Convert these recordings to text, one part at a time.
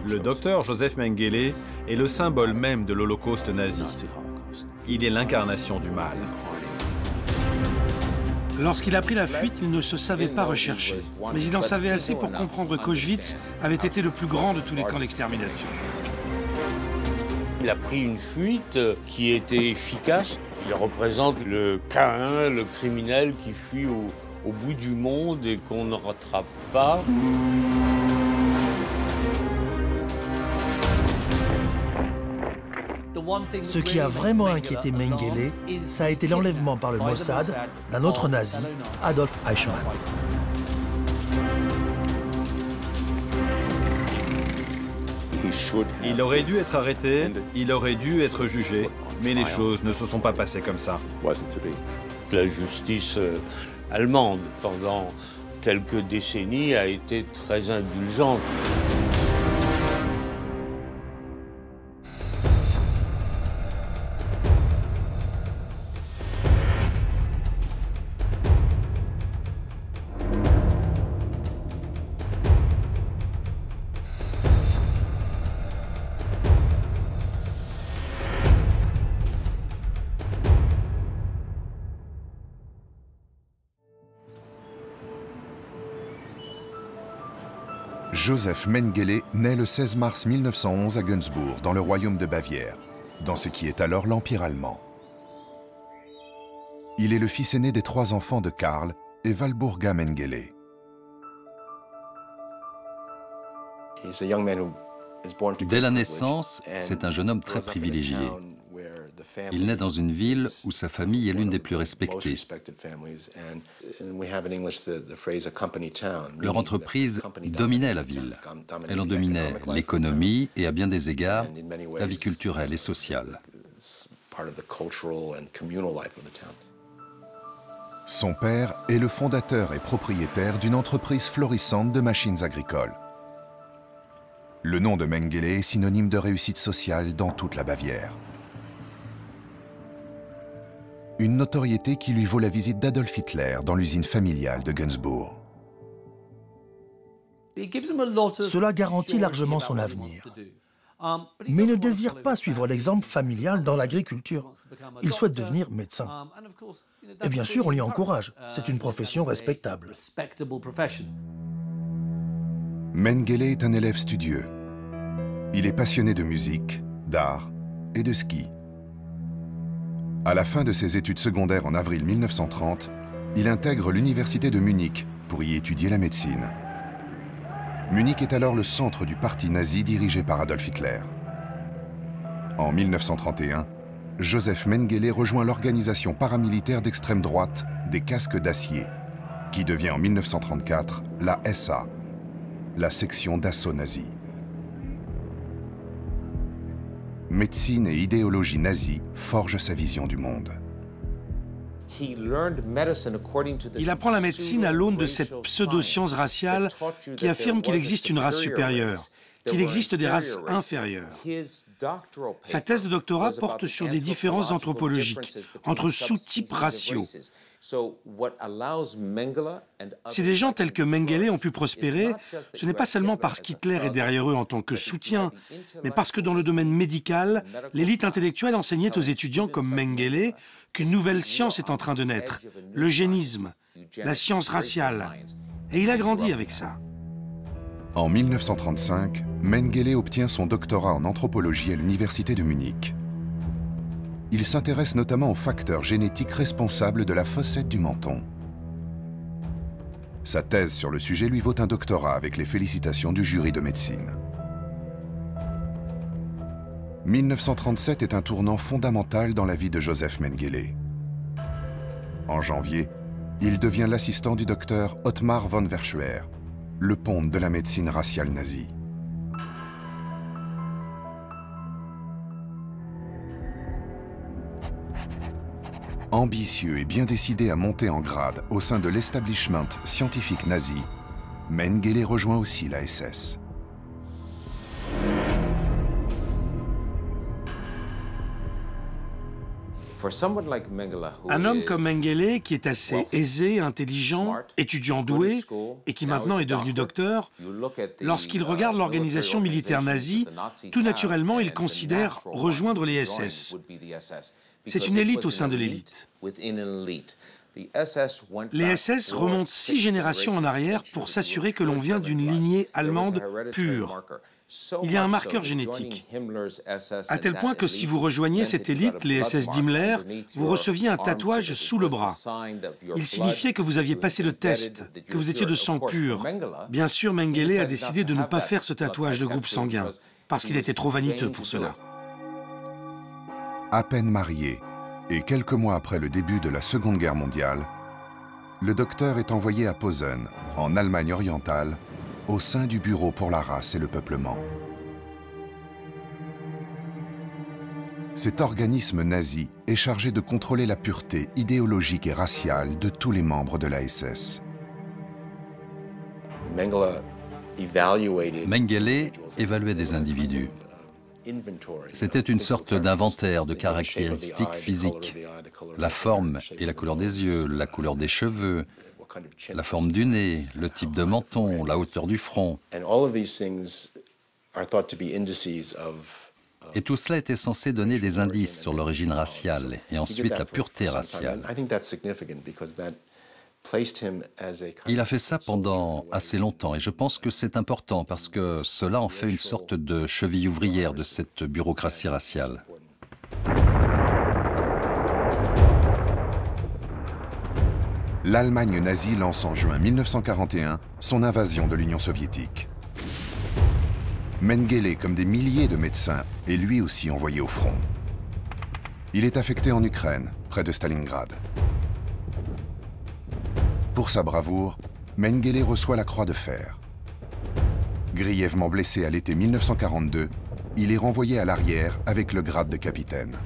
Le docteur Joseph Mengele est le symbole même de l'Holocauste nazi. Il est l'incarnation du mal. Lorsqu'il a pris la fuite, il ne se savait pas recherché. Mais il en savait assez pour comprendre qu'Auschwitz avait été le plus grand de tous les camps d'extermination. Il a pris une fuite qui était efficace. Il représente le Caïn, le criminel qui fuit au bout du monde et qu'on ne rattrape pas. Ce qui a vraiment inquiété Mengele, ça a été l'enlèvement par le Mossad d'un autre nazi, Adolf Eichmann. Il aurait dû être arrêté, il aurait dû être jugé, mais les choses ne se sont pas passées comme ça. La justice allemande, pendant quelques décennies, a été très indulgente. Joseph Mengele naît le 16 mars 1911 à Günzburg, dans le royaume de Bavière, dans ce qui est alors l'Empire allemand. Il est le fils aîné des 3 enfants de Karl et Walburga Mengele. Dès la naissance, c'est un jeune homme très privilégié. Il naît dans une ville où sa famille est l'une des plus respectées. Leur entreprise dominait la ville. Elle en dominait l'économie et, à bien des égards, la vie culturelle et sociale. Son père est le fondateur et propriétaire d'une entreprise florissante de machines agricoles. Le nom de Mengele est synonyme de réussite sociale dans toute la Bavière. Une notoriété qui lui vaut la visite d'Adolf Hitler dans l'usine familiale de Günzburg. Cela garantit largement son avenir. Mais il ne désire pas suivre l'exemple familial dans l'agriculture. Il souhaite devenir médecin. Et bien sûr, on l'y encourage. C'est une profession respectable. Mengele est un élève studieux. Il est passionné de musique, d'art et de ski. À la fin de ses études secondaires en avril 1930, il intègre l'université de Munich pour y étudier la médecine. Munich est alors le centre du parti nazi dirigé par Adolf Hitler. En 1931, Joseph Mengele rejoint l'organisation paramilitaire d'extrême droite des Casques d'Acier, qui devient en 1934 la SA, la section d'assaut nazie. Médecine et idéologie nazie forgent sa vision du monde. Il apprend la médecine à l'aune de cette pseudo-science raciale qui affirme qu'il existe une race supérieure, qu'il existe des races inférieures. Sa thèse de doctorat porte sur des différences anthropologiques entre sous-types raciaux. Si des gens tels que Mengele ont pu prospérer, ce n'est pas seulement parce qu'Hitler est derrière eux en tant que soutien, mais parce que dans le domaine médical, l'élite intellectuelle enseignait aux étudiants comme Mengele qu'une nouvelle science est en train de naître, l'eugénisme, la science raciale. Et il a grandi avec ça. En 1935, Mengele obtient son doctorat en anthropologie à l'université de Munich. Il s'intéresse notamment aux facteurs génétiques responsables de la fossette du menton. Sa thèse sur le sujet lui vaut un doctorat avec les félicitations du jury de médecine. 1937 est un tournant fondamental dans la vie de Joseph Mengele. En janvier, il devient l'assistant du docteur Ottmar von Verschuer, le ponte de la médecine raciale nazie. Ambitieux et bien décidé à monter en grade au sein de l'establishment scientifique nazi, Mengele rejoint aussi la SS. Un homme comme Mengele, qui est assez aisé, intelligent, étudiant doué, et qui maintenant est devenu docteur, lorsqu'il regarde l'organisation militaire nazie, tout naturellement, il considère rejoindre les SS. C'est une élite au sein de l'élite. Les SS remontent 6 générations en arrière pour s'assurer que l'on vient d'une lignée allemande pure. Il y a un marqueur génétique, à tel point que si vous rejoignez cette élite, les SS d'Himmler, vous receviez un tatouage sous le bras. Il signifiait que vous aviez passé le test, que vous étiez de sang pur. Bien sûr, Mengele a décidé de ne pas faire ce tatouage de groupe sanguin, parce qu'il était trop vaniteux pour cela. À peine marié, et quelques mois après le début de la Seconde Guerre mondiale, le docteur est envoyé à Posen, en Allemagne orientale, au sein du Bureau pour la race et le peuplement. Cet organisme nazi est chargé de contrôler la pureté idéologique et raciale de tous les membres de la SS. Mengele évaluait des individus. C'était une sorte d'inventaire de caractéristiques physiques. La forme et la couleur des yeux, la couleur des cheveux, la forme du nez, le type de menton, la hauteur du front. Et tout cela était censé donner des indices sur l'origine raciale et ensuite la pureté raciale. Il a fait ça pendant assez longtemps et je pense que c'est important parce que cela en fait une sorte de cheville ouvrière de cette bureaucratie raciale. L'Allemagne nazie lance en juin 1941 son invasion de l'Union soviétique. Mengele, comme des milliers de médecins, est lui aussi envoyé au front. Il est affecté en Ukraine, près de Stalingrad. Pour sa bravoure, Mengele reçoit la Croix de fer. Grièvement blessé à l'été 1942, il est renvoyé à l'arrière avec le grade de capitaine.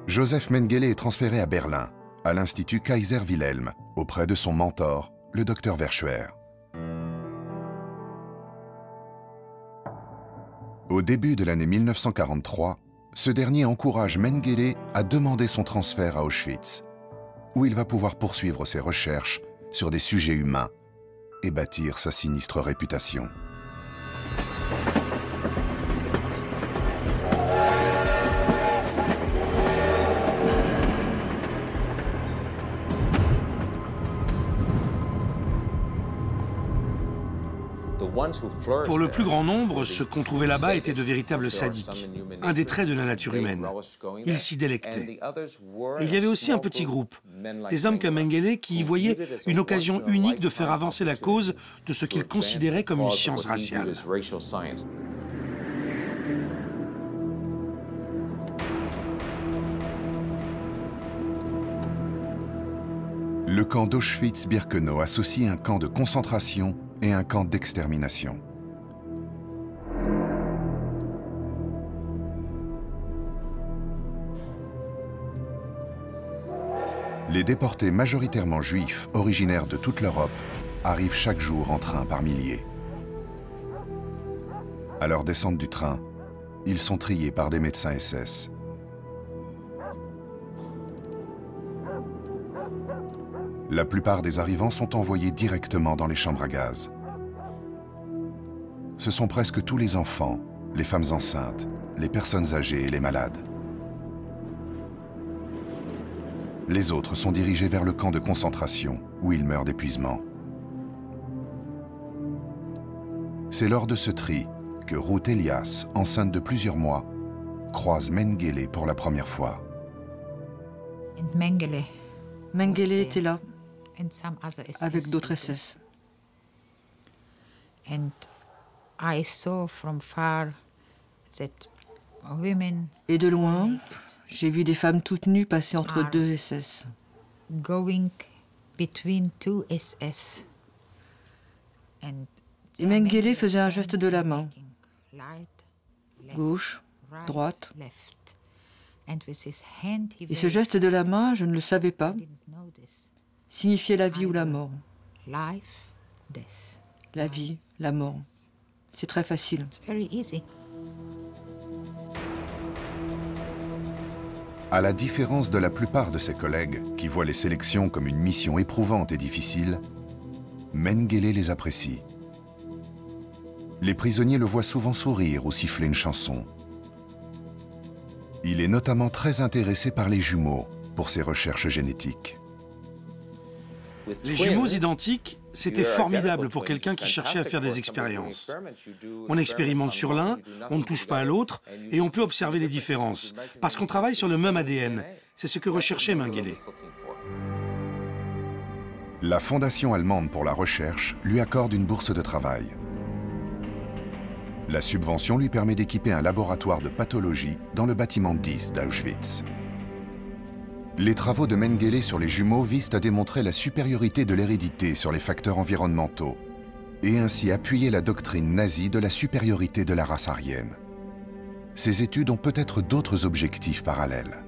Joseph Mengele est transféré à Berlin, à l'Institut Kaiser Wilhelm, auprès de son mentor, le docteur Verschuer. Au début de l'année 1943, ce dernier encourage Mengele à demander son transfert à Auschwitz, où il va pouvoir poursuivre ses recherches sur des sujets humains et bâtir sa sinistre réputation. Pour le plus grand nombre, ce qu'on trouvait là-bas était de véritables sadiques, un des traits de la nature humaine. Ils s'y délectaient. Et il y avait aussi un petit groupe, des hommes comme Mengele qui y voyaient une occasion unique de faire avancer la cause de ce qu'ils considéraient comme une science raciale. Le camp d'Auschwitz-Birkenau associe un camp de concentration et un camp d'extermination. Les déportés majoritairement juifs, originaires de toute l'Europe, arrivent chaque jour en train par milliers. À leur descente du train, ils sont triés par des médecins SS. La plupart des arrivants sont envoyés directement dans les chambres à gaz. Ce sont presque tous les enfants, les femmes enceintes, les personnes âgées et les malades. Les autres sont dirigés vers le camp de concentration, où ils meurent d'épuisement. C'est lors de ce tri que Ruth Elias, enceinte de plusieurs mois, croise Mengele pour la première fois. Mengele était là, avec d'autres SS. Et de loin, j'ai vu des femmes toutes nues passer entre deux SS. Et Mengele faisait un geste de la main, gauche, droite. Et ce geste de la main, je ne le savais pas, signifiait la vie ou la mort. La vie, la mort. C'est très facile. À la différence de la plupart de ses collègues, qui voient les sélections comme une mission éprouvante et difficile, Mengele les apprécie. Les prisonniers le voient souvent sourire ou siffler une chanson. Il est notamment très intéressé par les jumeaux pour ses recherches génétiques. Les jumeaux identiques, c'était formidable pour quelqu'un qui cherchait à faire des expériences. On expérimente sur l'un, on ne touche pas à l'autre, et on peut observer les différences, parce qu'on travaille sur le même ADN. C'est ce que recherchait Mengele. La Fondation allemande pour la recherche lui accorde une bourse de travail. La subvention lui permet d'équiper un laboratoire de pathologie dans le bâtiment 10 d'Auschwitz. Les travaux de Mengele sur les jumeaux visent à démontrer la supériorité de l'hérédité sur les facteurs environnementaux et ainsi appuyer la doctrine nazie de la supériorité de la race aryenne. Ces études ont peut-être d'autres objectifs parallèles.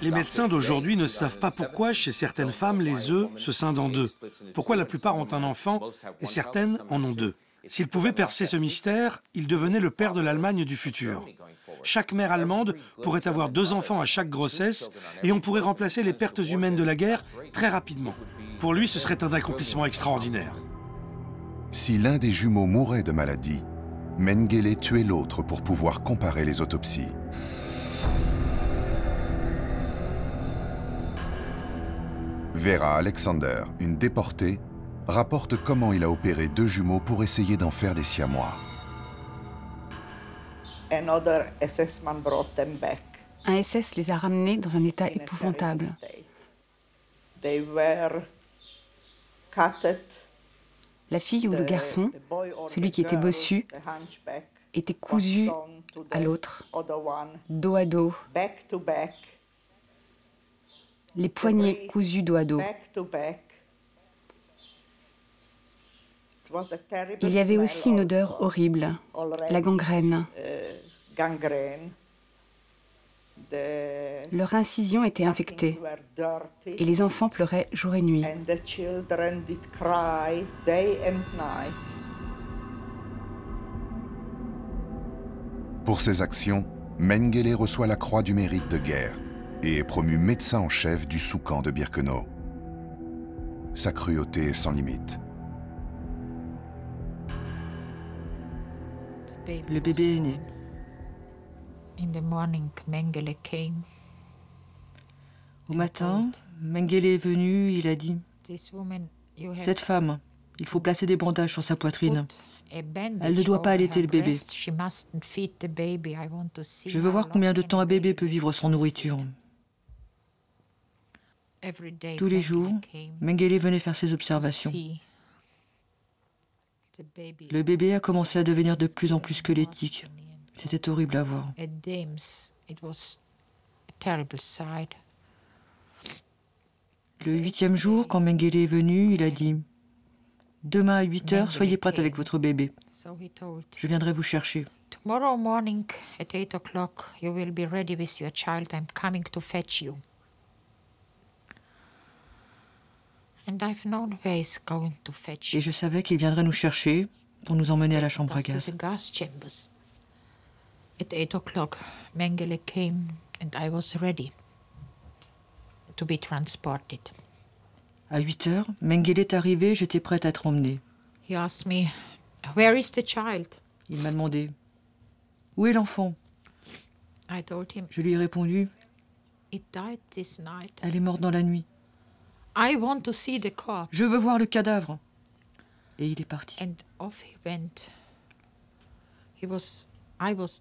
Les médecins d'aujourd'hui ne savent pas pourquoi, chez certaines femmes, les œufs se scindent en deux. Pourquoi la plupart ont un enfant et certaines en ont deux. S'ils pouvaient percer ce mystère, ils devenaient le père de l'Allemagne du futur. Chaque mère allemande pourrait avoir 2 enfants à chaque grossesse et on pourrait remplacer les pertes humaines de la guerre très rapidement. Pour lui, ce serait un accomplissement extraordinaire. Si l'un des jumeaux mourait de maladie, Mengele tuait l'autre pour pouvoir comparer les autopsies. Vera Alexander, une déportée, rapporte comment il a opéré 2 jumeaux pour essayer d'en faire des siamois. Un SS les a ramenés dans un état épouvantable. La fille ou le garçon, celui qui était bossu, était cousu à l'autre, dos à dos. Les poignets cousus dos à dos. Il y avait aussi une odeur horrible, la gangrène. Leur incision était infectée et les enfants pleuraient jour et nuit. Pour ses actions, Mengele reçoit la Croix du Mérite de guerre et est promu médecin en chef du sous-camp de Birkenau. Sa cruauté est sans limite. Le bébé est né. Au matin, Mengele est venu, il a dit « Cette femme, il faut placer des bandages sur sa poitrine. Elle ne doit pas allaiter le bébé. Je veux voir combien de temps un bébé peut vivre sans nourriture. » Tous les jours, Mengele venait faire ses observations. Le bébé a commencé à devenir de plus en plus squelettique. C'était horrible à voir. Le 8e jour, quand Mengele est venu, il a dit « Demain à 8 h, soyez prête avec votre bébé. Je viendrai vous chercher. » Tomorrow morning at 8 o'clock, you will be ready with your child. I'm coming to fetch you. And I've known where he's going to fetch you. Et je savais qu'il viendrait nous chercher pour nous emmener à la chambre à gaz. At 8 o'clock, Mengele came and I was ready to be transported. À 8 h, Mengele est arrivé, j'étais prête à être emmenée. He asked me, "Where is the child?" Il m'a demandé, où est l'enfant? I told him, Je lui ai répondu, "It died this night. elle est morte dans la nuit. I want to see the corpse." Je veux voir le cadavre. Et il est parti. And off he went.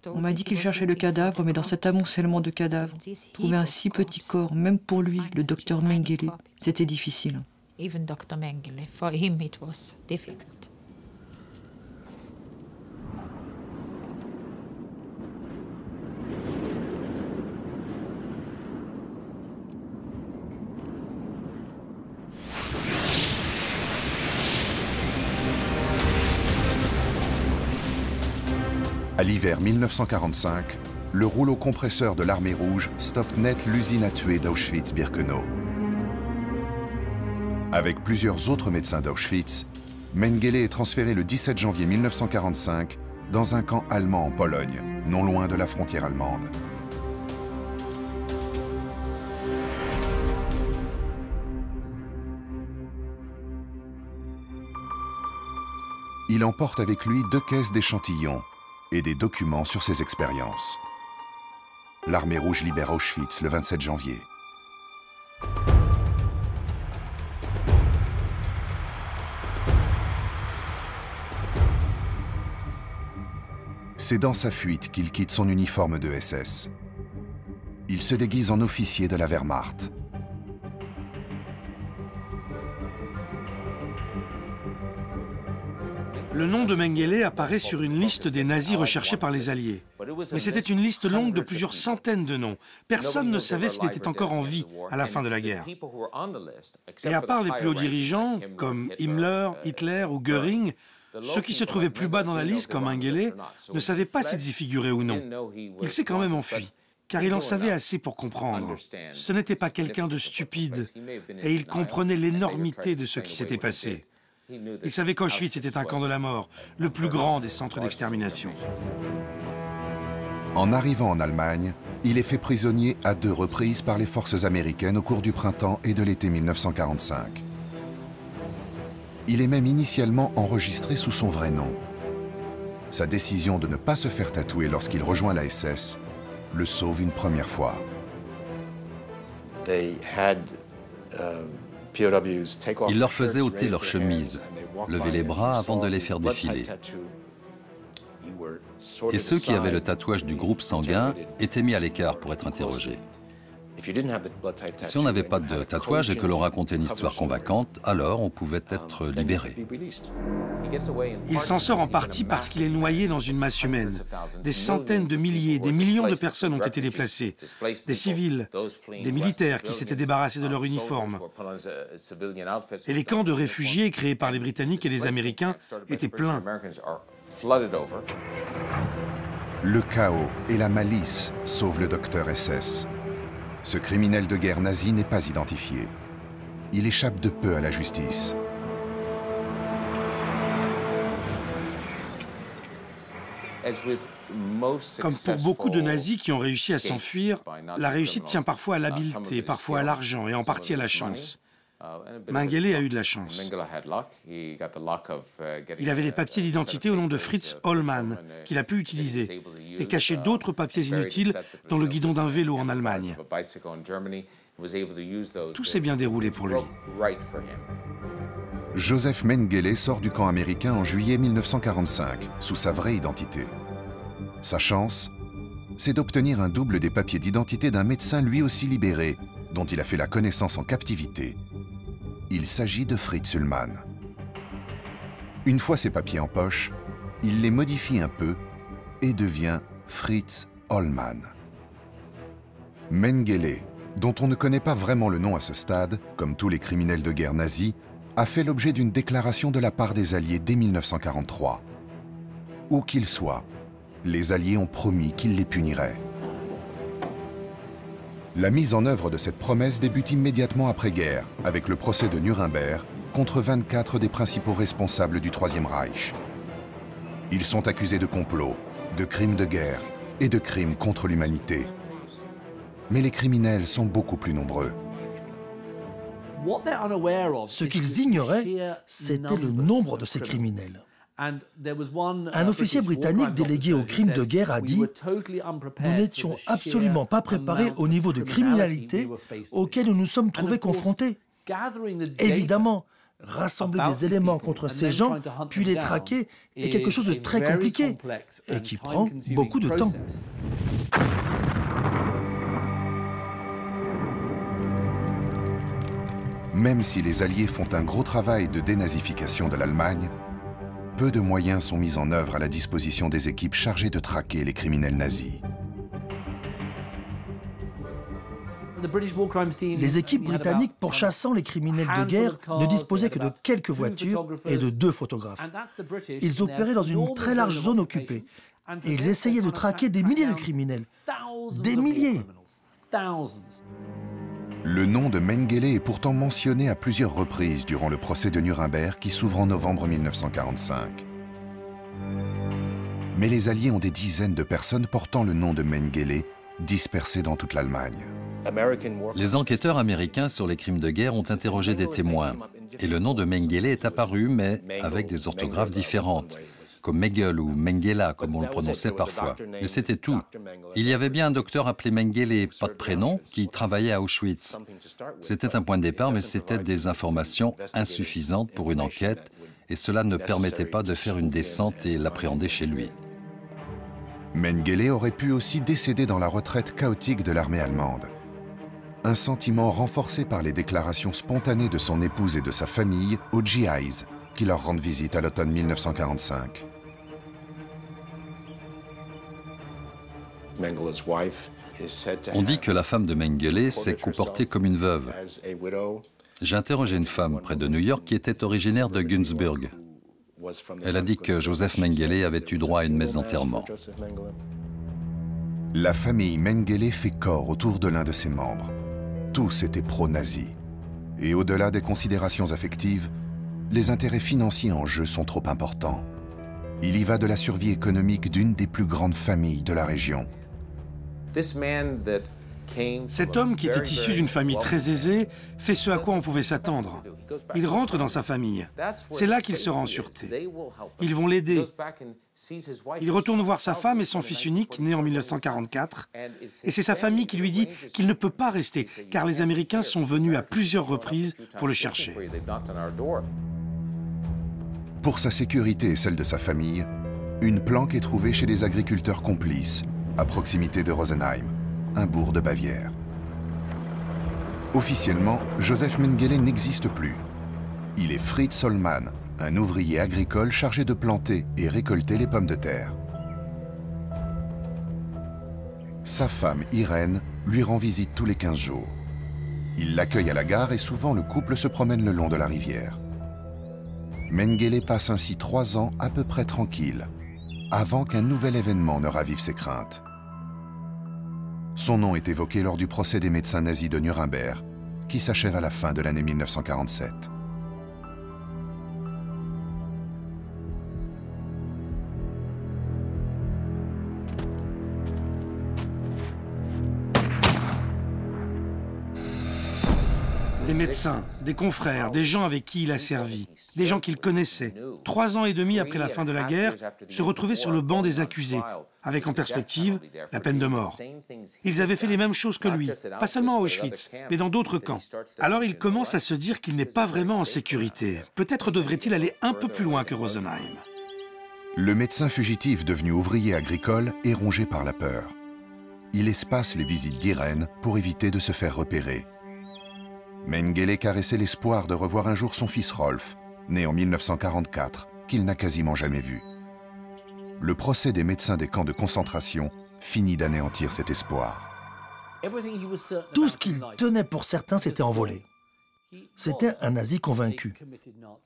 On m'a dit qu'il cherchait le cadavre, mais dans cet amoncellement de cadavres, trouver un si petit corps, même pour lui, le docteur Mengele, c'était difficile. Even Dr. Mengele, for him it was difficult. À l'hiver 1945, le rouleau compresseur de l'armée rouge stoppe net l'usine à tuer d'Auschwitz-Birkenau. Avec plusieurs autres médecins d'Auschwitz, Mengele est transféré le 17 janvier 1945 dans un camp allemand en Pologne, non loin de la frontière allemande. Il emporte avec lui 2 caisses d'échantillons et des documents sur ses expériences. L'Armée rouge libère Auschwitz le 27 janvier. C'est dans sa fuite qu'il quitte son uniforme de SS. Il se déguise en officier de la Wehrmacht. Le nom de Mengele apparaît sur une liste des nazis recherchés par les Alliés. Mais c'était une liste longue de plusieurs centaines de noms. Personne ne savait s'il était encore en vie à la fin de la guerre. Et à part les plus hauts dirigeants, comme Himmler, Hitler ou Göring, ceux qui se trouvaient plus bas dans la liste, comme Mengele, ne savaient pas s'ils y figuraient ou non. Il s'est quand même enfui, car il en savait assez pour comprendre. Ce n'était pas quelqu'un de stupide, et il comprenait l'énormité de ce qui s'était passé. Il savait qu'Auschwitz était un camp de la mort, le plus grand des centres d'extermination. En arrivant en Allemagne, il est fait prisonnier à 2 reprises par les forces américaines au cours du printemps et de l'été 1945. Il est même initialement enregistré sous son vrai nom. Sa décision de ne pas se faire tatouer lorsqu'il rejoint la SS le sauve une première fois. Il leur faisait ôter leurs chemises, lever les bras avant de les faire défiler. Et ceux qui avaient le tatouage du groupe sanguin étaient mis à l'écart pour être interrogés. Si on n'avait pas de tatouage et que l'on racontait une histoire convaincante, alors on pouvait être libéré. Il s'en sort en partie parce qu'il est noyé dans une masse humaine. Des centaines de milliers, des millions de personnes ont été déplacées. Des civils, des militaires qui s'étaient débarrassés de leur uniforme. Et les camps de réfugiés créés par les Britanniques et les Américains étaient pleins. Le chaos et la malice sauvent le docteur SS. Ce criminel de guerre nazi n'est pas identifié. Il échappe de peu à la justice. Comme pour beaucoup de nazis qui ont réussi à s'enfuir, la réussite tient parfois à l'habileté, parfois à l'argent et en partie à la chance. Mengele a eu de la chance. Il avait des papiers d'identité au nom de Fritz Hollmann qu'il a pu utiliser et cacher d'autres papiers inutiles dans le guidon d'un vélo en Allemagne. Tout s'est bien déroulé pour lui. Joseph Mengele sort du camp américain en juillet 1945, sous sa vraie identité. Sa chance, c'est d'obtenir un double des papiers d'identité d'un médecin lui aussi libéré, dont il a fait la connaissance en captivité. Il s'agit de Fritz Ullmann. Une fois ses papiers en poche, il les modifie un peu et devient Fritz Hollmann. Mengele, dont on ne connaît pas vraiment le nom à ce stade, comme tous les criminels de guerre nazis, a fait l'objet d'une déclaration de la part des Alliés dès 1943. Où qu'ils soient, les Alliés ont promis qu'ils les puniraient. La mise en œuvre de cette promesse débute immédiatement après-guerre, avec le procès de Nuremberg contre 24 des principaux responsables du Troisième Reich. Ils sont accusés de complot, de crimes de guerre et de crimes contre l'humanité. Mais les criminels sont beaucoup plus nombreux. Ce qu'ils ignoraient, c'était le nombre de ces criminels. Un officier britannique délégué aux crimes de guerre a dit « Nous n'étions absolument pas préparés au niveau de criminalité auquel nous nous sommes trouvés confrontés. Évidemment, rassembler des éléments contre ces gens, puis les traquer, est quelque chose de très compliqué et qui prend beaucoup de temps. » Même si les Alliés font un gros travail de dénazification de l'Allemagne, peu de moyens sont mis en œuvre à la disposition des équipes chargées de traquer les criminels nazis. Les équipes britanniques pourchassant les criminels de guerre ne disposaient que de quelques voitures et de 2 photographes. Ils opéraient dans une très large zone occupée et ils essayaient de traquer des milliers de criminels. Des milliers! Le nom de Mengele est pourtant mentionné à plusieurs reprises durant le procès de Nuremberg qui s'ouvre en novembre 1945. Mais les Alliés ont des dizaines de personnes portant le nom de Mengele, dispersées dans toute l'Allemagne. Les enquêteurs américains sur les crimes de guerre ont interrogé des témoins. Et le nom de Mengele est apparu, mais avec des orthographes différentes, comme Mengele ou Mengela, comme on le prononçait parfois. Mais c'était tout. Il y avait bien un docteur appelé Mengele, pas de prénom, qui travaillait à Auschwitz. C'était un point de départ, mais c'était des informations insuffisantes pour une enquête, et cela ne permettait pas de faire une descente et l'appréhender chez lui. Mengele aurait pu aussi décéder dans la retraite chaotique de l'armée allemande. Un sentiment renforcé par les déclarations spontanées de son épouse et de sa famille aux GIs, qui leur rendent visite à l'automne 1945. On dit que la femme de Mengele s'est comportée comme une veuve. J'ai interrogé une femme près de New York qui était originaire de Günzburg. Elle a dit que Joseph Mengele avait eu droit à une messe d'enterrement. La famille Mengele fait corps autour de l'un de ses membres. Tous étaient pro-nazis. Et au-delà des considérations affectives, les intérêts financiers en jeu sont trop importants. Il y va de la survie économique d'une des plus grandes familles de la région. Cet homme, qui était issu d'une famille très aisée, fait ce à quoi on pouvait s'attendre. Il rentre dans sa famille. C'est là qu'il sera en sûreté. Ils vont l'aider. Il retourne voir sa femme et son fils unique, né en 1944. Et c'est sa famille qui lui dit qu'il ne peut pas rester, car les Américains sont venus à plusieurs reprises pour le chercher. Pour sa sécurité et celle de sa famille, une planque est trouvée chez les agriculteurs complices, à proximité de Rosenheim, un bourg de Bavière. Officiellement, Joseph Mengele n'existe plus. Il est Fritz Sollmann, un ouvrier agricole chargé de planter et récolter les pommes de terre. Sa femme, Irène, lui rend visite tous les 15 jours. Il l'accueille à la gare et souvent le couple se promène le long de la rivière. Mengele passe ainsi 3 ans à peu près tranquille, avant qu'un nouvel événement ne ravive ses craintes. Son nom est évoqué lors du procès des médecins nazis de Nuremberg, qui s'achève à la fin de l'année 1947. Des médecins, des confrères, des gens avec qui il a servi, des gens qu'il connaissait, 3 ans et demi après la fin de la guerre, se retrouvaient sur le banc des accusés, avec en perspective la peine de mort. Ils avaient fait les mêmes choses que lui, pas seulement à Auschwitz, mais dans d'autres camps. Alors il commence à se dire qu'il n'est pas vraiment en sécurité. Peut-être devrait-il aller un peu plus loin que Rosenheim. Le médecin fugitif devenu ouvrier agricole est rongé par la peur. Il espace les visites d'Irène pour éviter de se faire repérer. Mengele caressait l'espoir de revoir un jour son fils Rolf, né en 1944, qu'il n'a quasiment jamais vu. Le procès des médecins des camps de concentration finit d'anéantir cet espoir. Tout ce qu'il tenait pour certain s'était envolé. C'était un nazi convaincu.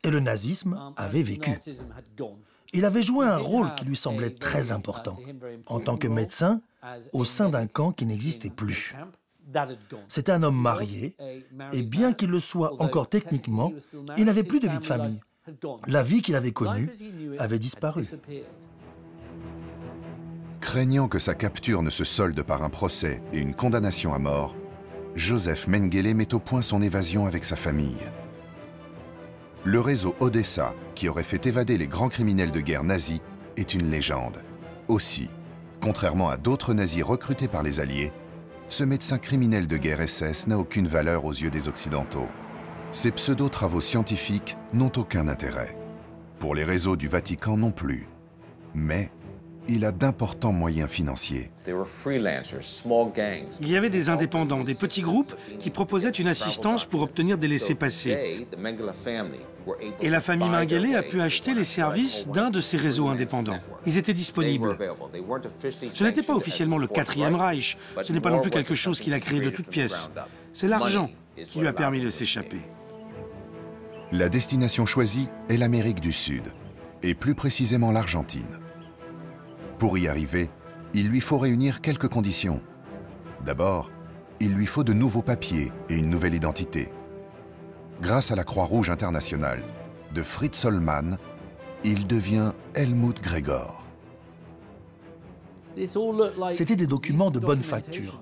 Et le nazisme avait vécu. Il avait joué un rôle qui lui semblait très important, en tant que médecin, au sein d'un camp qui n'existait plus. C'était un homme marié, et bien qu'il le soit encore techniquement, il n'avait plus de vie de famille. La vie qu'il avait connue avait disparu. Craignant que sa capture ne se solde par un procès et une condamnation à mort, Joseph Mengele met au point son évasion avec sa famille. Le réseau Odessa, qui aurait fait évader les grands criminels de guerre nazis, est une légende. Aussi, contrairement à d'autres nazis recrutés par les Alliés, ce médecin criminel de guerre SS n'a aucune valeur aux yeux des Occidentaux. Ses pseudo-travaux scientifiques n'ont aucun intérêt. Pour les réseaux du Vatican non plus. Mais il a d'importants moyens financiers. Il y avait des indépendants, des petits groupes qui proposaient une assistance pour obtenir des laissez-passer. Et la famille Mengele a pu acheter les services d'un de ces réseaux indépendants. Ils étaient disponibles. Ce n'était pas officiellement le 4e Reich, ce n'est pas non plus quelque chose qu'il a créé de toutes pièces. C'est l'argent qui lui a permis de s'échapper. La destination choisie est l'Amérique du Sud, et plus précisément l'Argentine. Pour y arriver, il lui faut réunir quelques conditions. D'abord, il lui faut de nouveaux papiers et une nouvelle identité. Grâce à la Croix-Rouge internationale, de Fritz Sollmann, il devient Helmut Gregor. C'étaient des documents de bonne facture.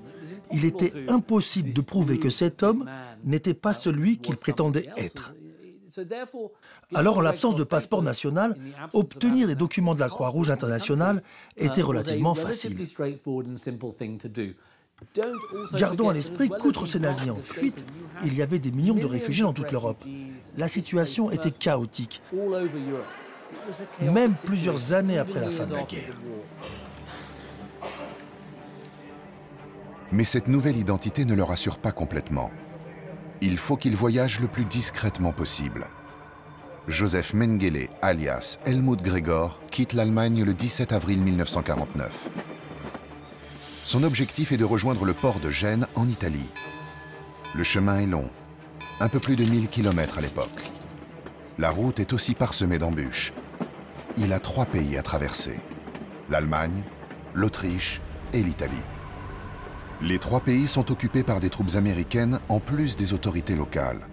Il était impossible de prouver que cet homme n'était pas celui qu'il prétendait être. Alors, en l'absence de passeport national, obtenir des documents de la Croix-Rouge internationale était relativement facile. Gardons à l'esprit qu'outre ces nazis en fuite, il y avait des millions de réfugiés dans toute l'Europe. La situation était chaotique, même plusieurs années après la fin de la guerre. Mais cette nouvelle identité ne le rassure pas complètement. Il faut qu'il voyage le plus discrètement possible. Joseph Mengele, alias Helmut Gregor, quitte l'Allemagne le 17 avril 1949. Son objectif est de rejoindre le port de Gênes en Italie. Le chemin est long, un peu plus de 1000 km à l'époque. La route est aussi parsemée d'embûches. Il a 3 pays à traverser, l'Allemagne, l'Autriche et l'Italie. Les 3 pays sont occupés par des troupes américaines en plus des autorités locales.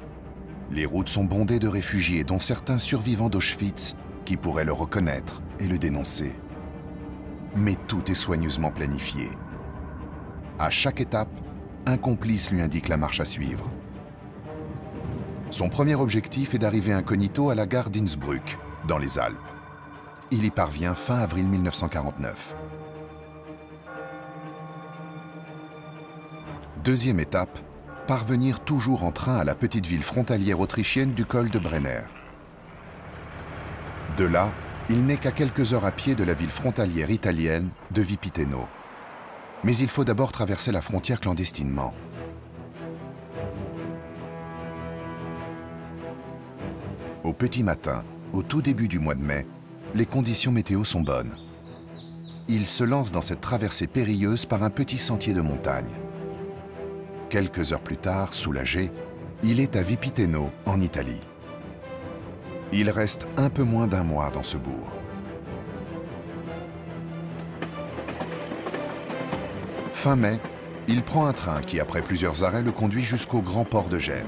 Les routes sont bondées de réfugiés, dont certains survivants d'Auschwitz, qui pourraient le reconnaître et le dénoncer. Mais tout est soigneusement planifié. À chaque étape, un complice lui indique la marche à suivre. Son premier objectif est d'arriver incognito à la gare d'Innsbruck, dans les Alpes. Il y parvient fin avril 1949. Deuxième étape, parvenir toujours en train à la petite ville frontalière autrichienne du col de Brenner. De là, il n'est qu'à quelques heures à pied de la ville frontalière italienne de Vipiteno. Mais il faut d'abord traverser la frontière clandestinement. Au petit matin, au tout début du mois de mai, les conditions météo sont bonnes. Il se lance dans cette traversée périlleuse par un petit sentier de montagne. Quelques heures plus tard, soulagé, il est à Vipiteno, en Italie. Il reste un peu moins d'1 mois dans ce bourg. Fin mai, il prend un train qui, après plusieurs arrêts, le conduit jusqu'au grand port de Gênes.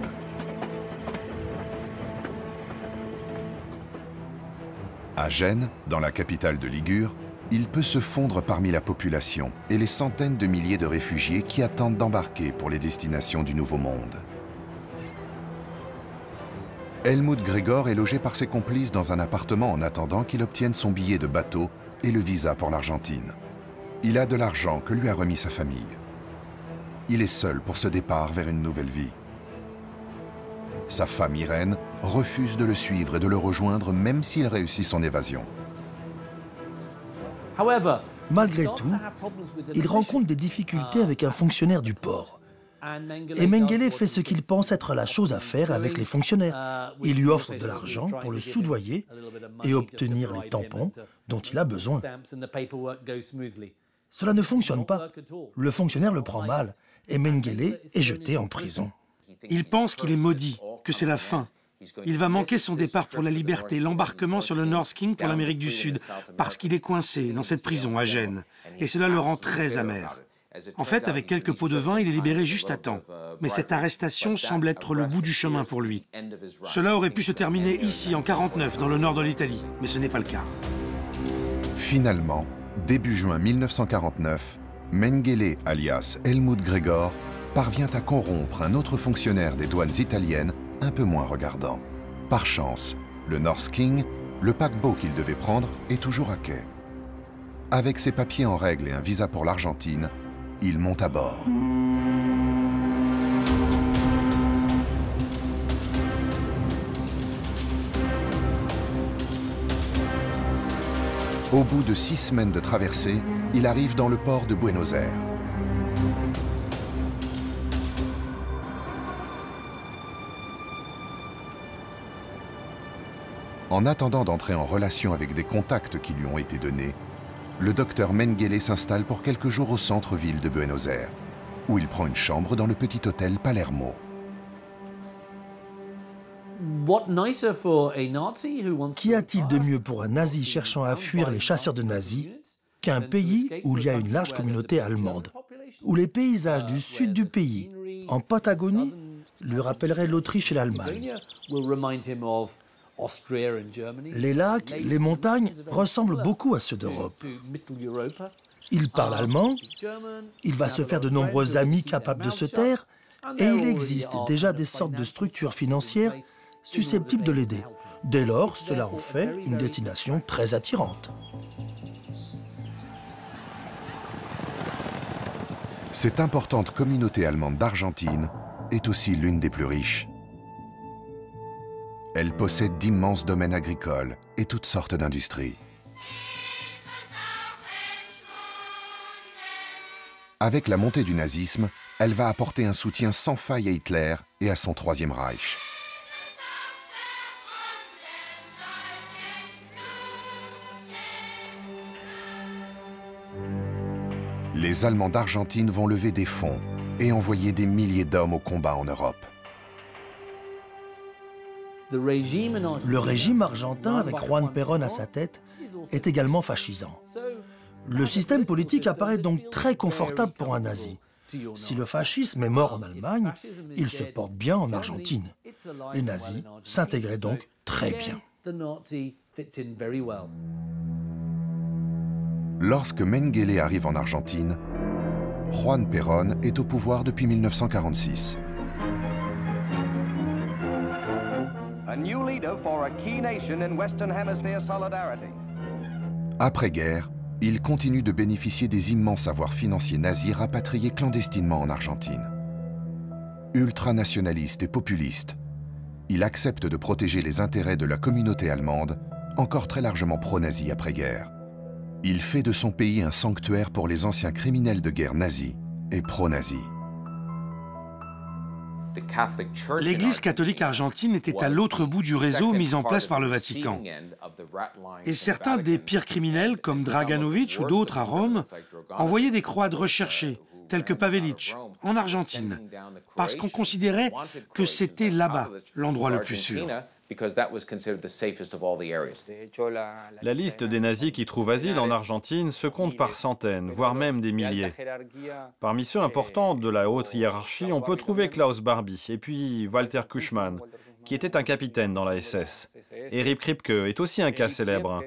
À Gênes, dans la capitale de Ligure, il peut se fondre parmi la population et les centaines de milliers de réfugiés qui attendent d'embarquer pour les destinations du Nouveau Monde. Helmut Gregor est logé par ses complices dans un appartement en attendant qu'il obtienne son billet de bateau et le visa pour l'Argentine. Il a de l'argent que lui a remis sa famille. Il est seul pour ce départ vers une nouvelle vie. Sa femme Irène refuse de le suivre et de le rejoindre même s'il réussit son évasion. Malgré tout, il rencontre des difficultés avec un fonctionnaire du port. Et Mengele fait ce qu'il pense être la chose à faire avec les fonctionnaires. Il lui offre de l'argent pour le soudoyer et obtenir les tampons dont il a besoin. Cela ne fonctionne pas. Le fonctionnaire le prend mal et Mengele est jeté en prison. Il pense qu'il est maudit, que c'est la fin. Il va manquer son départ pour la liberté, l'embarquement sur le North King pour l'Amérique du Sud, parce qu'il est coincé dans cette prison à Gênes. Et cela le rend très amer. En fait, avec quelques pots de vin, il est libéré juste à temps. Mais cette arrestation semble être le bout du chemin pour lui. Cela aurait pu se terminer ici, en 1949, dans le nord de l'Italie, mais ce n'est pas le cas. Finalement, début juin 1949, Mengele, alias Helmut Gregor, parvient à corrompre un autre fonctionnaire des douanes italiennes un peu moins regardant. Par chance, le North King, le paquebot qu'il devait prendre, est toujours à quai. Avec ses papiers en règle et un visa pour l'Argentine, il monte à bord. Au bout de 6 semaines de traversée, il arrive dans le port de Buenos Aires. En attendant d'entrer en relation avec des contacts qui lui ont été donnés, le docteur Mengele s'installe pour quelques jours au centre-ville de Buenos Aires, où il prend une chambre dans le petit hôtel Palermo. Qu'y a-t-il de mieux pour un nazi cherchant à fuir les chasseurs de nazis qu'un pays où il y a une large communauté allemande, où les paysages du sud du pays, en Patagonie, lui rappelleraient l'Autriche et l'Allemagne. Les lacs, les montagnes ressemblent beaucoup à ceux d'Europe. Il parle allemand, il va se faire de nombreux amis capables de se taire, et il existe déjà des sortes de structures financières susceptibles de l'aider. Dès lors, cela en fait une destination très attirante. Cette importante communauté allemande d'Argentine est aussi l'une des plus riches. Elle possède d'immenses domaines agricoles et toutes sortes d'industries. Avec la montée du nazisme, elle va apporter un soutien sans faille à Hitler et à son Troisième Reich. Les Allemands d'Argentine vont lever des fonds et envoyer des milliers d'hommes au combat en Europe. Le régime argentin, avec Juan Perón à sa tête, est également fascisant. Le système politique apparaît donc très confortable pour un nazi. Si le fascisme est mort en Allemagne, il se porte bien en Argentine. Les nazis s'intégraient donc très bien. Lorsque Mengele arrive en Argentine, Juan Perón est au pouvoir depuis 1946. Après-guerre, il continue de bénéficier des immenses savoirs financiers nazis rapatriés clandestinement en Argentine. Ultranationaliste et populiste, il accepte de protéger les intérêts de la communauté allemande, encore très largement pro-nazi après-guerre. Il fait de son pays un sanctuaire pour les anciens criminels de guerre nazis et pro-nazis. L'Église catholique argentine était à l'autre bout du réseau mis en place par le Vatican. Et certains des pires criminels, comme Draganovich ou d'autres à Rome, envoyaient des croix de recherchés, tels que Pavelić, en Argentine, parce qu'on considérait que c'était là-bas l'endroit le plus sûr. La liste des nazis qui trouvent asile en Argentine se compte par centaines, voire même des milliers. Parmi ceux importants de la haute hiérarchie, on peut trouver Klaus Barbie et puis Walter Kuschmann, qui était un capitaine dans la SS. Erich Kripke est aussi un cas célèbre.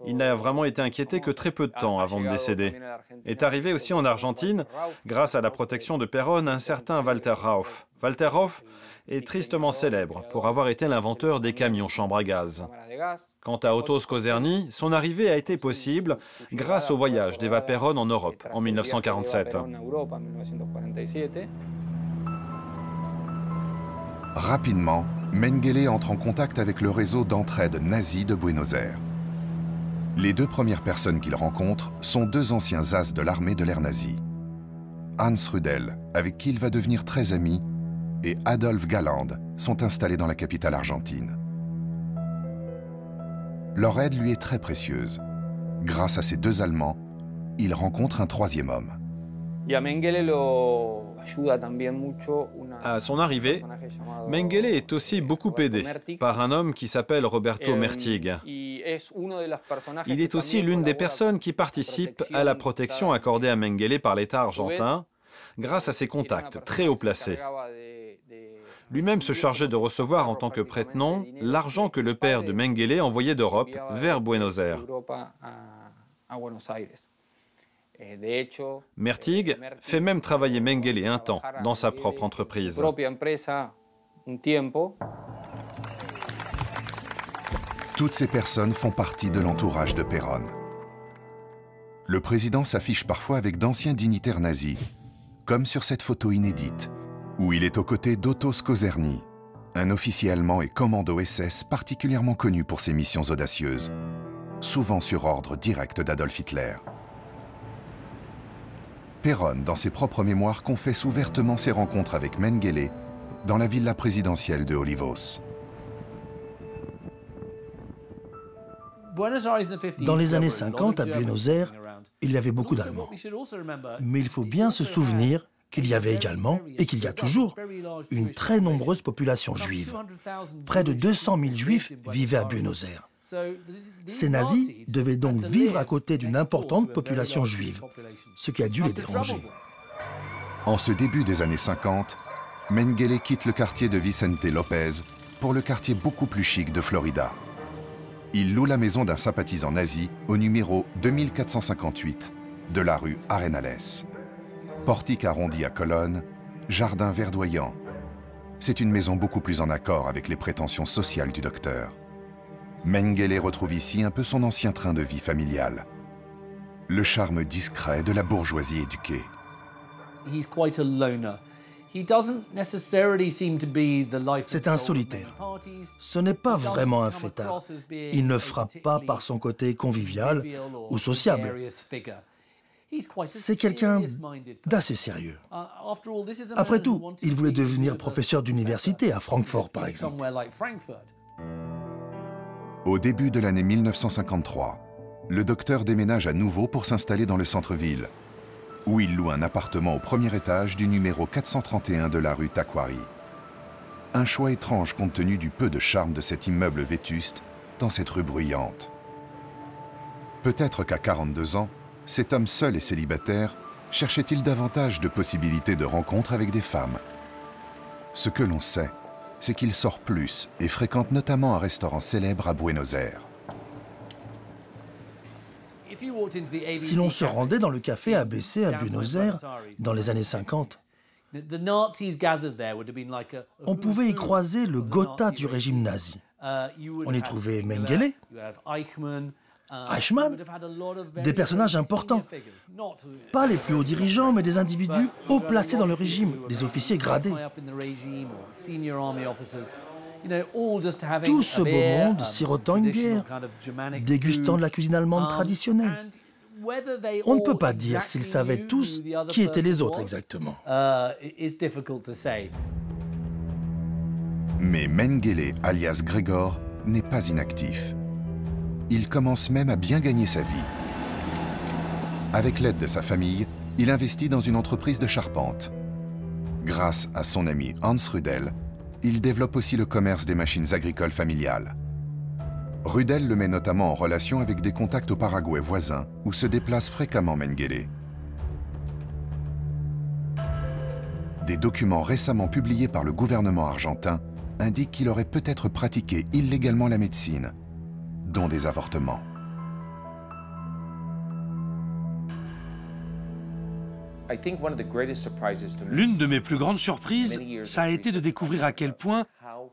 Il n'a vraiment été inquiété que très peu de temps avant de décéder. Est arrivé aussi en Argentine, grâce à la protection de Perón, un certain Walter Rauff. Walter Rauff est tristement célèbre pour avoir été l'inventeur des camions chambre à gaz. Quant à Otto Skorzeny, son arrivée a été possible grâce au voyage d'Eva Perón en Europe en 1947. Rapidement, Mengele entre en contact avec le réseau d'entraide nazi de Buenos Aires. Les deux premières personnes qu'il rencontre sont deux anciens as de l'armée de l'air nazie. Hans Rudel, avec qui il va devenir très ami, et Adolf Galland sont installés dans la capitale argentine. Leur aide lui est très précieuse. Grâce à ces deux Allemands, il rencontre un troisième homme. À son arrivée, Mengele est aussi beaucoup aidé par un homme qui s'appelle Roberto Mertig. Il est aussi l'une des personnes qui participent à la protection accordée à Mengele par l'État argentin grâce à ses contacts très haut placés. Lui-même se chargeait de recevoir en tant que prête-nom l'argent que le père de Mengele envoyait d'Europe vers Buenos Aires. Mertig fait même travailler Mengele un temps dans sa propre entreprise. Toutes ces personnes font partie de l'entourage de Perón. Le président s'affiche parfois avec d'anciens dignitaires nazis, comme sur cette photo inédite, où il est aux côtés d'Otto Skorzeny, un officier allemand et commando SS particulièrement connu pour ses missions audacieuses, souvent sur ordre direct d'Adolf Hitler. Perón, dans ses propres mémoires, confesse ouvertement ses rencontres avec Mengele dans la villa présidentielle de Olivos. Dans les années 50, à Buenos Aires, il y avait beaucoup d'Allemands. Mais il faut bien se souvenir qu'il y avait également, et qu'il y a toujours, une très nombreuse population juive. Près de 200 000 juifs vivaient à Buenos Aires. Ces nazis devaient donc vivre à côté d'une importante population juive, ce qui a dû les déranger. En ce début des années 50, Mengele quitte le quartier de Vicente López pour le quartier beaucoup plus chic de Florida. Il loue la maison d'un sympathisant nazi au numéro 2458 de la rue Arenales. Portique arrondi à colonnes, jardin verdoyant. C'est une maison beaucoup plus en accord avec les prétentions sociales du docteur. Mengele retrouve ici un peu son ancien train de vie familial. Le charme discret de la bourgeoisie éduquée. C'est un solitaire. Ce n'est pas vraiment un fêtard. Il ne frappe pas par son côté convivial ou sociable. C'est quelqu'un d'assez sérieux. Après tout, il voulait devenir professeur d'université à Francfort, par exemple. Au début de l'année 1953, le docteur déménage à nouveau pour s'installer dans le centre-ville, où il loue un appartement au premier étage du numéro 431 de la rue Taquari. Un choix étrange compte tenu du peu de charme de cet immeuble vétuste dans cette rue bruyante. Peut-être qu'à 42 ans, cet homme seul et célibataire cherchait-il davantage de possibilités de rencontres avec des femmes. Ce que l'on sait, c'est qu'il sort plus et fréquente notamment un restaurant célèbre à Buenos Aires. Si l'on se rendait dans le café ABC à Buenos Aires dans les années 50, on pouvait y croiser le Gotha du régime nazi. On y trouvait Mengele, Eichmann, des personnages importants. Pas les plus hauts dirigeants, mais des individus haut placés dans le régime, des officiers gradés. Tout ce beau monde sirotant une bière, dégustant de la cuisine allemande traditionnelle. On ne peut pas dire s'ils savaient tous qui étaient les autres exactement. Mais Mengele, alias Gregor, n'est pas inactif. Il commence même à bien gagner sa vie. Avec l'aide de sa famille, il investit dans une entreprise de charpente. Grâce à son ami Hans Rudel, il développe aussi le commerce des machines agricoles familiales. Rudel le met notamment en relation avec des contacts au Paraguay voisin, où se déplace fréquemment Mengele. Des documents récemment publiés par le gouvernement argentin indiquent qu'il aurait peut-être pratiqué illégalement la médecine, dont des avortements. L'une de mes plus grandes surprises, ça a été de découvrir à quel point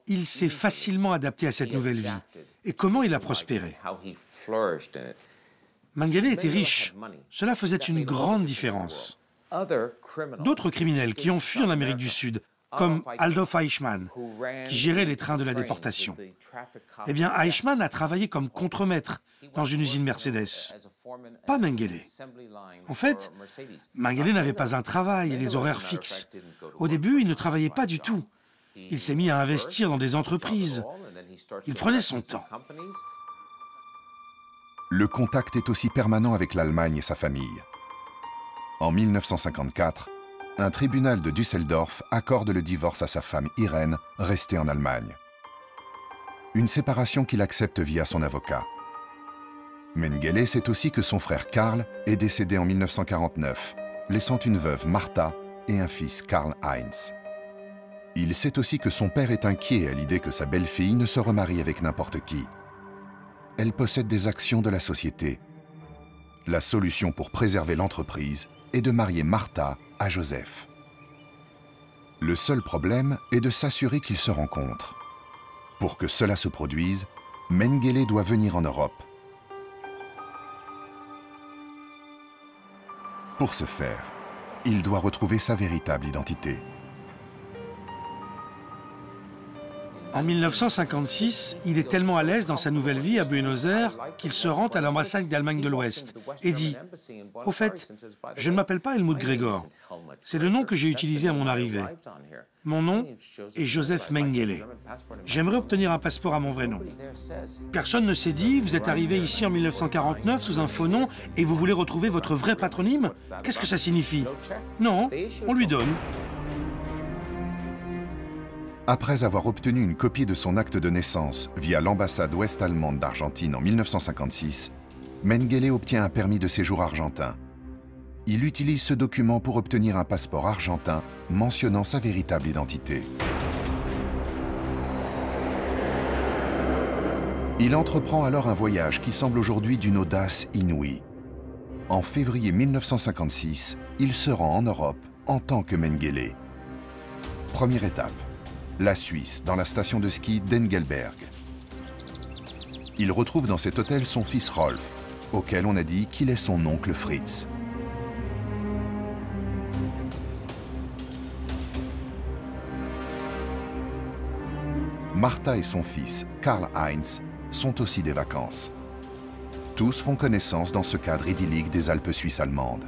il s'est facilement adapté à cette nouvelle vie et comment il a prospéré. Mengele était riche. Cela faisait une grande différence. D'autres criminels qui ont fui en Amérique du Sud, comme Adolf Eichmann, qui gérait les trains de la déportation. Eh bien, Eichmann a travaillé comme contremaître dans une usine Mercedes. Pas Mengele. En fait, Mengele n'avait pas un travail et les horaires fixes. Au début, il ne travaillait pas du tout. Il s'est mis à investir dans des entreprises. Il prenait son temps. Le contact est aussi permanent avec l'Allemagne et sa famille. En 1954, un tribunal de Düsseldorf accorde le divorce à sa femme Irène, restée en Allemagne. Une séparation qu'il accepte via son avocat. Mengele sait aussi que son frère Karl est décédé en 1949, laissant une veuve Martha et un fils Karl-Heinz. Il sait aussi que son père est inquiet à l'idée que sa belle-fille ne se remarie avec n'importe qui. Elle possède des actions de la société. La solution pour préserver l'entreprise est de marier Martha à Joseph. Le seul problème est de s'assurer qu'ils se rencontrent. Pour que cela se produise, Mengele doit venir en Europe. Pour ce faire, il doit retrouver sa véritable identité. En 1956, il est tellement à l'aise dans sa nouvelle vie à Buenos Aires qu'il se rend à l'ambassade d'Allemagne de l'Ouest et dit « Au fait, je ne m'appelle pas Helmut Gregor. C'est le nom que j'ai utilisé à mon arrivée. Mon nom est Joseph Mengele. J'aimerais obtenir un passeport à mon vrai nom. » Personne ne s'est dit « Vous êtes arrivé ici en 1949 sous un faux nom et vous voulez retrouver votre vrai patronyme? Qu'est-ce que ça signifie ?» Non, on lui donne. Après avoir obtenu une copie de son acte de naissance via l'ambassade ouest-allemande d'Argentine en 1956, Mengele obtient un permis de séjour argentin. Il utilise ce document pour obtenir un passeport argentin mentionnant sa véritable identité. Il entreprend alors un voyage qui semble aujourd'hui d'une audace inouïe. En février 1956, il se rend en Europe en tant que Mengele. Première étape, la Suisse, dans la station de ski d'Engelberg. Il retrouve dans cet hôtel son fils Rolf, auquel on a dit qu'il est son oncle Fritz. Martha et son fils, Karl-Heinz, sont aussi des vacances. Tous font connaissance dans ce cadre idyllique des Alpes suisses allemandes.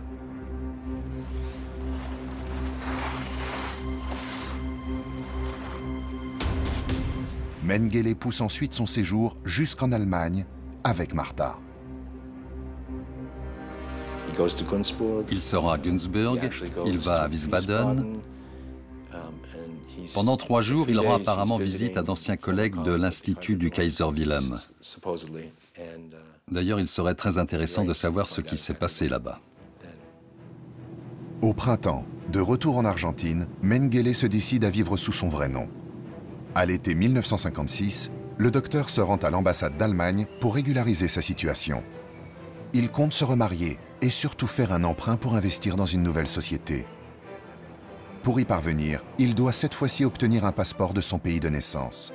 Mengele pousse ensuite son séjour jusqu'en Allemagne avec Martha. Il sera à Günzburg, il va à Wiesbaden. Pendant 3 jours, il rend apparemment visite à d'anciens collègues de l'Institut du Kaiser Wilhelm. D'ailleurs, il serait très intéressant de savoir ce qui s'est passé là-bas. Au printemps, de retour en Argentine, Mengele se décide à vivre sous son vrai nom. À l'été 1956, le docteur se rend à l'ambassade d'Allemagne pour régulariser sa situation. Il compte se remarier et surtout faire un emprunt pour investir dans une nouvelle société. Pour y parvenir, il doit cette fois-ci obtenir un passeport de son pays de naissance.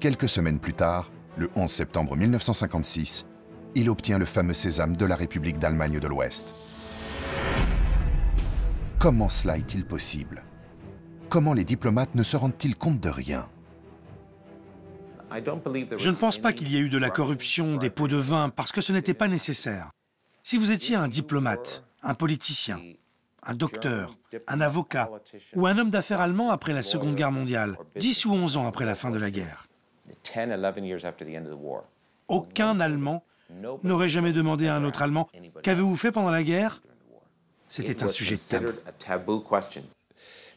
Quelques semaines plus tard, le 11 septembre 1956, il obtient le fameux sésame de la République d'Allemagne de l'Ouest. Comment cela est-il possible? Comment les diplomates ne se rendent-ils compte de rien? Je ne pense pas qu'il y ait eu de la corruption, des pots de vin, parce que ce n'était pas nécessaire. Si vous étiez un diplomate, un politicien, un docteur, un avocat ou un homme d'affaires allemand après la Seconde Guerre mondiale, 10 ou 11 ans après la fin de la guerre, aucun Allemand n'aurait jamais demandé à un autre Allemand « Qu'avez-vous fait pendant la guerre ?» C'était un sujet tabou.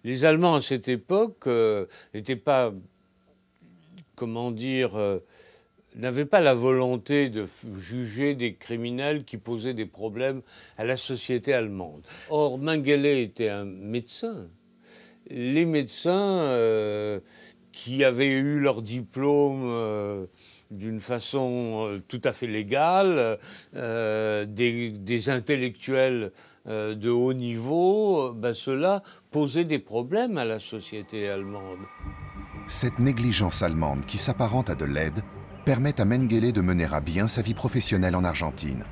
Les Allemands à cette époque n'étaient pas, comment dire, n'avaient pas la volonté de juger des criminels qui posaient des problèmes à la société allemande. Or, Mengele était un médecin. Les médecins qui avaient eu leur diplôme d'une façon tout à fait légale, des intellectuels de haut niveau, cela posait des problèmes à la société allemande. Cette négligence allemande qui s'apparente à de l'aide permet à Mengele de mener à bien sa vie professionnelle en Argentine.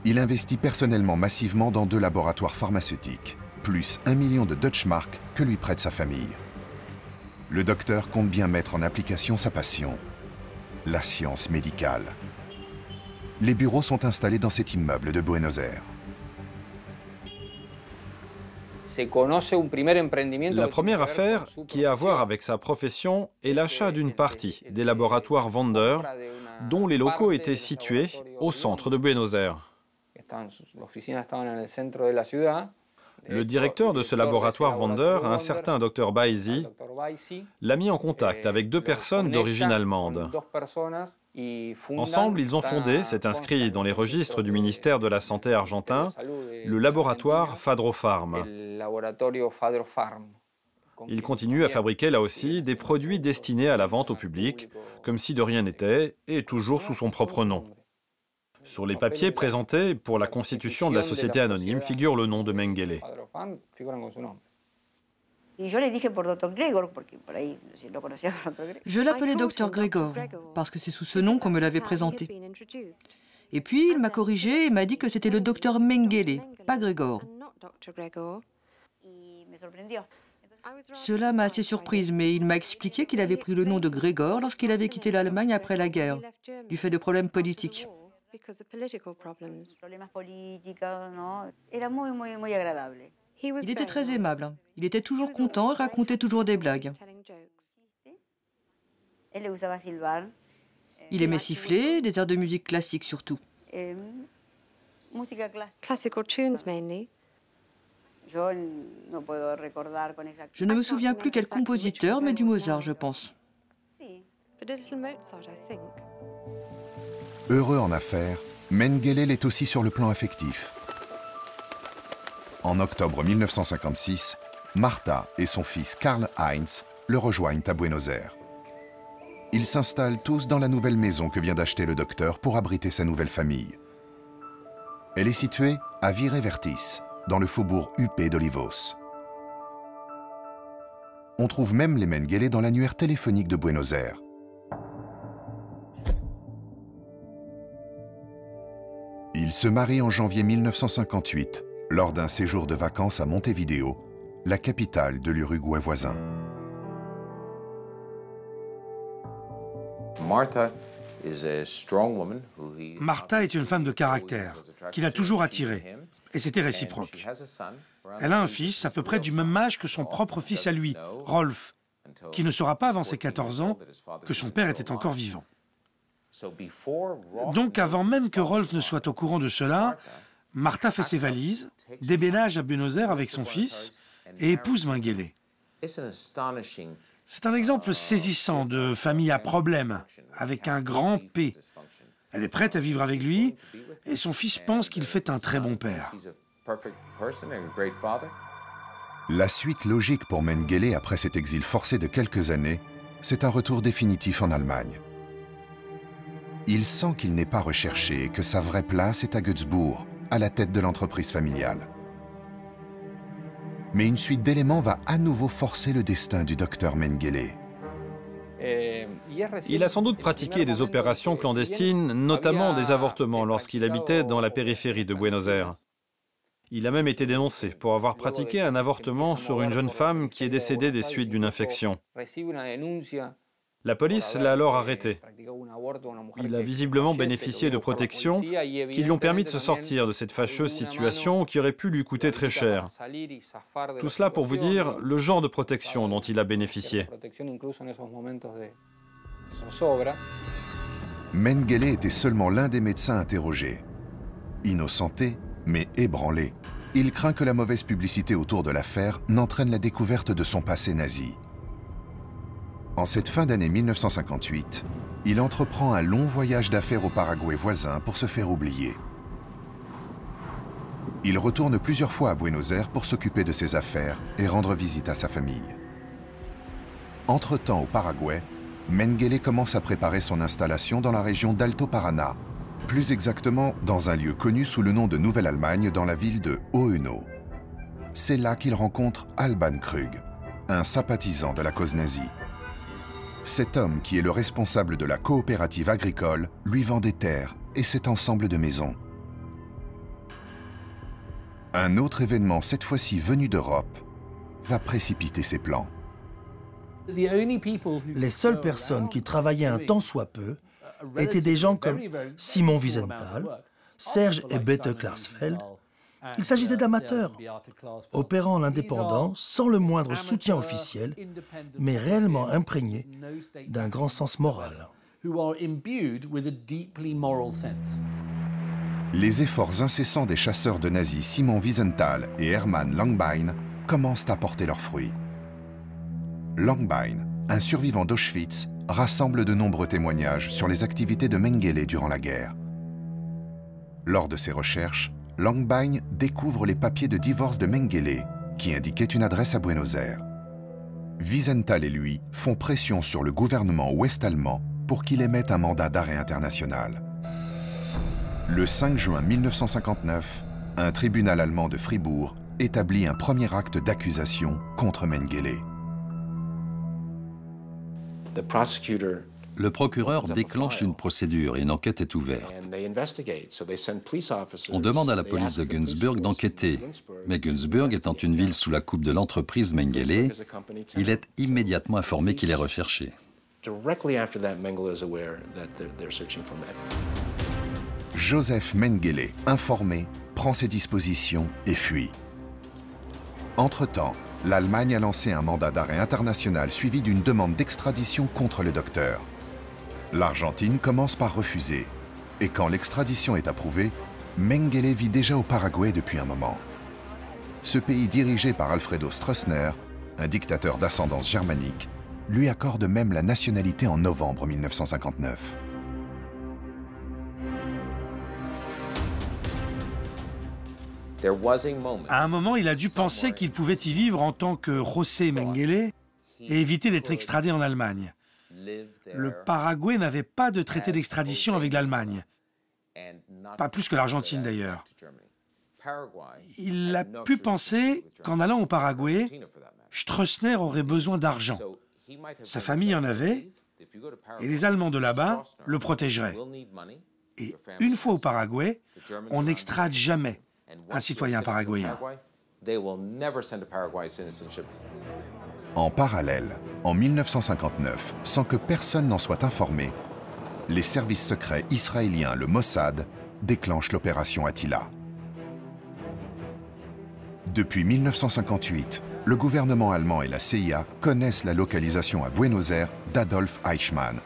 Il investit personnellement massivement dans 2 laboratoires pharmaceutiques, plus 1 million de Deutschmark que lui prête sa famille. Le docteur compte bien mettre en application sa passion, la science médicale. Les bureaux sont installés dans cet immeuble de Buenos Aires. La première affaire qui a à voir avec sa profession est l'achat d'une partie des laboratoires Wonder, dont les locaux étaient situés au centre de Buenos Aires. Le directeur de ce laboratoire Wonder, un certain Dr Baisi, l'a mis en contact avec 2 personnes d'origine allemande. Ensemble, ils ont fondé, c'est inscrit dans les registres du ministère de la Santé argentin, le laboratoire Fadropharm. Ils continuent à fabriquer là aussi des produits destinés à la vente au public, comme si de rien n'était, et toujours sous son propre nom. Sur les papiers présentés pour la constitution de la société anonyme figure le nom de Mengele. Je l'appelais Dr Gregor, parce que c'est sous ce nom qu'on me l'avait présenté. Et puis il m'a corrigé et m'a dit que c'était le docteur Mengele, pas Gregor. Cela m'a assez surprise, mais il m'a expliqué qu'il avait pris le nom de Gregor lorsqu'il avait quitté l'Allemagne après la guerre, du fait de problèmes politiques. Il était très aimable. Il était toujours content et racontait toujours des blagues. Il aimait siffler, des airs de musique classique surtout. Je ne me souviens plus quel compositeur, mais du Mozart, je pense. Heureux en affaires, Mengele l'est aussi sur le plan affectif. En octobre 1956, Martha et son fils Karl-Heinz le rejoignent à Buenos Aires. Ils s'installent tous dans la nouvelle maison que vient d'acheter le docteur pour abriter sa nouvelle famille. Elle est située à Virevertis, dans le faubourg huppé d'Olivos. On trouve même les Mengele dans l'annuaire téléphonique de Buenos Aires. Ils se marient en janvier 1958, lors d'un séjour de vacances à Montevideo, la capitale de l'Uruguay voisin. Martha est une femme de caractère, qui l'a toujours attirée, et c'était réciproque. Elle a un fils à peu près du même âge que son propre fils à lui, Rolf, qui ne saura pas avant ses 14 ans que son père était encore vivant. Donc avant même que Rolf ne soit au courant de cela, Martha fait ses valises, déménage à Buenos Aires avec son fils et épouse Mengele. C'est un exemple saisissant de famille à problème, avec un grand P. Elle est prête à vivre avec lui, et son fils pense qu'il fait un très bon père. La suite logique pour Mengele après cet exil forcé de quelques années, c'est un retour définitif en Allemagne. Il sent qu'il n'est pas recherché et que sa vraie place est à Göteborg, à la tête de l'entreprise familiale. Mais une suite d'éléments va à nouveau forcer le destin du docteur Mengele. Il a sans doute pratiqué des opérations clandestines, notamment des avortements, lorsqu'il habitait dans la périphérie de Buenos Aires. Il a même été dénoncé pour avoir pratiqué un avortement sur une jeune femme qui est décédée des suites d'une infection. La police l'a alors arrêté. Il a visiblement bénéficié de protections qui lui ont permis de se sortir de cette fâcheuse situation qui aurait pu lui coûter très cher. Tout cela pour vous dire le genre de protection dont il a bénéficié. Mengele était seulement l'un des médecins interrogés. Innocenté, mais ébranlé, il craint que la mauvaise publicité autour de l'affaire n'entraîne la découverte de son passé nazi. En cette fin d'année 1958, il entreprend un long voyage d'affaires au Paraguay voisin pour se faire oublier. Il retourne plusieurs fois à Buenos Aires pour s'occuper de ses affaires et rendre visite à sa famille. Entre-temps, au Paraguay, Mengele commence à préparer son installation dans la région d'Alto Paraná, plus exactement dans un lieu connu sous le nom de Nouvelle-Allemagne dans la ville de Hohenau. C'est là qu'il rencontre Alban Krug, un sympathisant de la cause nazie. Cet homme, qui est le responsable de la coopérative agricole, lui vend des terres et cet ensemble de maisons. Un autre événement, cette fois-ci venu d'Europe, va précipiter ses plans. Les seules personnes qui travaillaient un tant soit peu étaient des gens comme Simon Wiesenthal, Serge et Bette Klarsfeld. Il s'agissait d'amateurs, opérant en indépendant sans le moindre soutien officiel, mais réellement imprégnés d'un grand sens moral. Les efforts incessants des chasseurs de nazis Simon Wiesenthal et Hermann Langbein commencent à porter leurs fruits. Langbein, un survivant d'Auschwitz, rassemble de nombreux témoignages sur les activités de Mengele durant la guerre. Lors de ses recherches, Langbein découvre les papiers de divorce de Mengele, qui indiquaient une adresse à Buenos Aires. Wiesenthal et lui font pression sur le gouvernement ouest-allemand pour qu'il émette un mandat d'arrêt international. Le 5 juin 1959, un tribunal allemand de Fribourg établit un premier acte d'accusation contre Mengele. Le procureur déclenche une procédure et une enquête est ouverte. On demande à la police de Günzburg d'enquêter, mais Günzburg étant une ville sous la coupe de l'entreprise Mengele, il est immédiatement informé qu'il est recherché. Joseph Mengele, informé, prend ses dispositions et fuit. Entre-temps, l'Allemagne a lancé un mandat d'arrêt international suivi d'une demande d'extradition contre le docteur. L'Argentine commence par refuser. Et quand l'extradition est approuvée, Mengele vit déjà au Paraguay depuis un moment. Ce pays dirigé par Alfredo Stroessner, un dictateur d'ascendance germanique, lui accorde même la nationalité en novembre 1959. À un moment, il a dû penser qu'il pouvait y vivre en tant que José Mengele et éviter d'être extradé en Allemagne. Le Paraguay n'avait pas de traité d'extradition avec l'Allemagne. pas plus que l'Argentine d'ailleurs. Il a pu penser qu'en allant au Paraguay, Stroessner aurait besoin d'argent. Sa famille en avait, et les Allemands de là-bas le protégeraient. Et une fois au Paraguay, on n'extrade jamais un citoyen paraguayen. En parallèle, en 1959, sans que personne n'en soit informé, les services secrets israéliens, le Mossad, déclenchent l'opération Attila. Depuis 1958, le gouvernement allemand et la CIA connaissent la localisation à Buenos Aires d'Adolf Eichmann,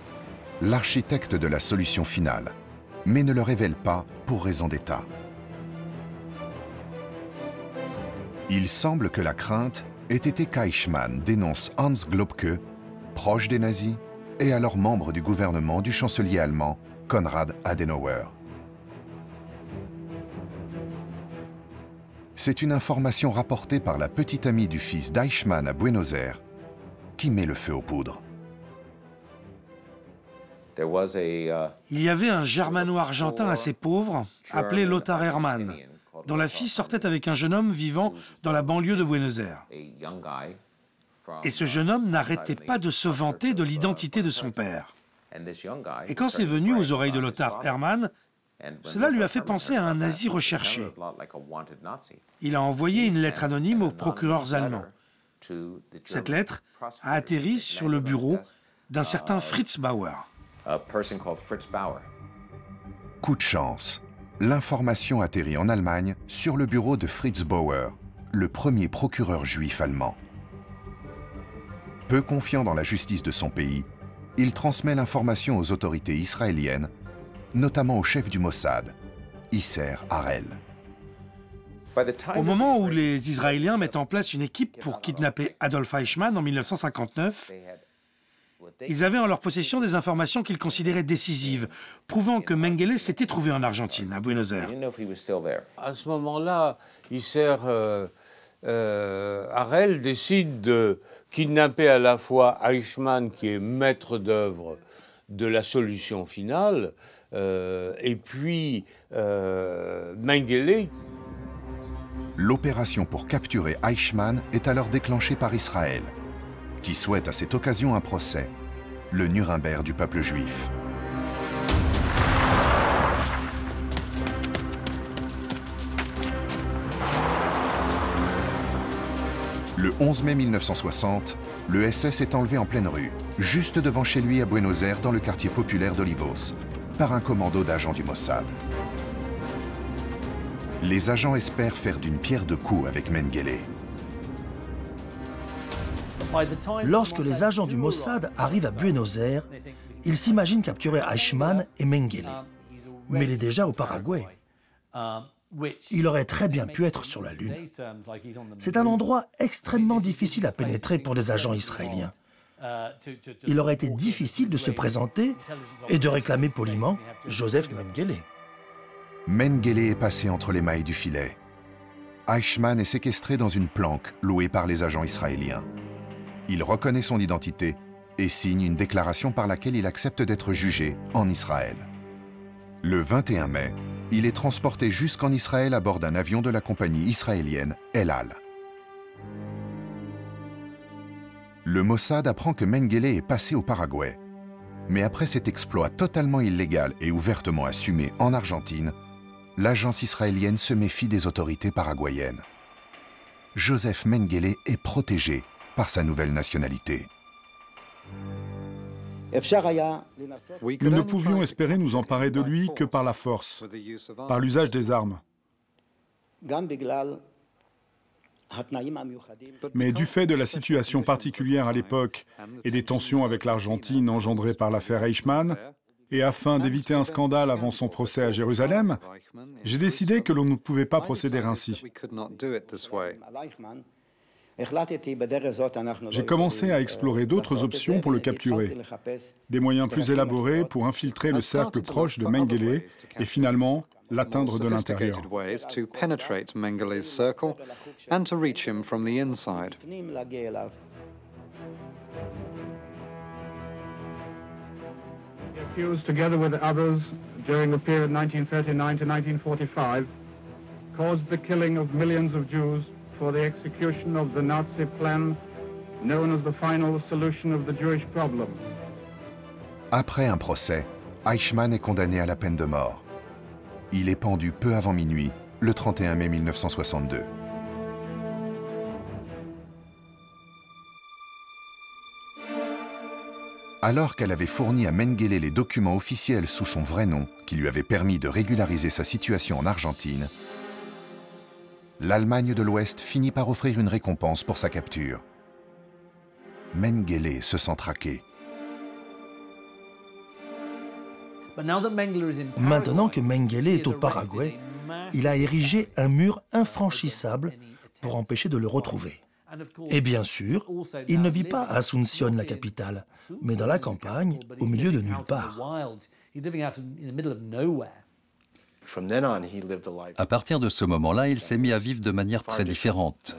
l'architecte de la solution finale, mais ne le révèlent pas pour raison d'État. Il semble que la crainte ait été qu'Eichmann dénonce Hans Globke, proche des nazis, et alors membre du gouvernement du chancelier allemand Konrad Adenauer. C'est une information rapportée par la petite amie du fils d'Eichmann à Buenos Aires qui met le feu aux poudres. Il y avait un germano-argentin assez pauvre, appelé Lothar Hermann, dont la fille sortait avec un jeune homme vivant dans la banlieue de Buenos Aires. Et ce jeune homme n'arrêtait pas de se vanter de l'identité de son père. Et quand c'est venu aux oreilles de Lothar Hermann, cela lui a fait penser à un nazi recherché. Il a envoyé une lettre anonyme aux procureurs allemands. Cette lettre a atterri sur le bureau d'un certain Fritz Bauer. Coup de chance, l'information atterrit en Allemagne sur le bureau de Fritz Bauer, le premier procureur juif allemand. Peu confiant dans la justice de son pays, il transmet l'information aux autorités israéliennes, notamment au chef du Mossad, Isser Harel. Au moment où les Israéliens mettent en place une équipe pour kidnapper Adolf Eichmann en 1959, ils avaient en leur possession des informations qu'ils considéraient décisives, prouvant que Mengele s'était trouvé en Argentine, à Buenos Aires. À ce moment-là, Isser Harel décide de kidnapper à la fois Eichmann, qui est maître d'œuvre de la solution finale, et puis Mengele. L'opération pour capturer Eichmann est alors déclenchée par Israël, qui souhaite à cette occasion un procès, le Nuremberg du peuple juif. Le 11 mai 1960, le SS est enlevé en pleine rue, juste devant chez lui à Buenos Aires, dans le quartier populaire d'Olivos, par un commando d'agents du Mossad. Les agents espèrent faire d'une pierre deux coups avec Mengele. Lorsque les agents du Mossad arrivent à Buenos Aires, ils s'imaginent capturer Eichmann et Mengele. Mais il est déjà au Paraguay. Il aurait très bien pu être sur la Lune. C'est un endroit extrêmement difficile à pénétrer pour des agents israéliens. Il aurait été difficile de se présenter et de réclamer poliment Joseph Mengele. Mengele est passé entre les mailles du filet. Eichmann est séquestré dans une planque louée par les agents israéliens. Il reconnaît son identité et signe une déclaration par laquelle il accepte d'être jugé en Israël. Le 21 mai, il est transporté jusqu'en Israël à bord d'un avion de la compagnie israélienne El Al. Le Mossad apprend que Mengele est passé au Paraguay. Mais après cet exploit totalement illégal et ouvertement assumé en Argentine, l'agence israélienne se méfie des autorités paraguayennes. Joseph Mengele est protégé par sa nouvelle nationalité. Nous ne pouvions espérer nous emparer de lui que par la force, par l'usage des armes. Mais du fait de la situation particulière à l'époque et des tensions avec l'Argentine engendrées par l'affaire Eichmann, et afin d'éviter un scandale avant son procès à Jérusalem, j'ai décidé que l'on ne pouvait pas procéder ainsi. J'ai commencé à explorer d'autres options pour le capturer, des moyens plus élaborés pour infiltrer le cercle proche de Mengele et finalement l'atteindre de l'intérieur. during the period 1939 to 1945 caused the killing of millions of Jews for the execution of the Nazi plan known as the final solution of the Jewish problem. Après un procès, Eichmann est condamné à la peine de mort. Il est pendu peu avant minuit, le 31 mai 1962. Alors qu'elle avait fourni à Mengele les documents officiels sous son vrai nom, qui lui avaient permis de régulariser sa situation en Argentine, l'Allemagne de l'Ouest finit par offrir une récompense pour sa capture. Mengele se sent traqué. Maintenant que Mengele est au Paraguay, il a érigé un mur infranchissable pour empêcher de le retrouver. Et bien sûr, il ne vit pas à Asunción, la capitale, mais dans la campagne, au milieu de nulle part. À partir de ce moment-là, il s'est mis à vivre de manière très différente.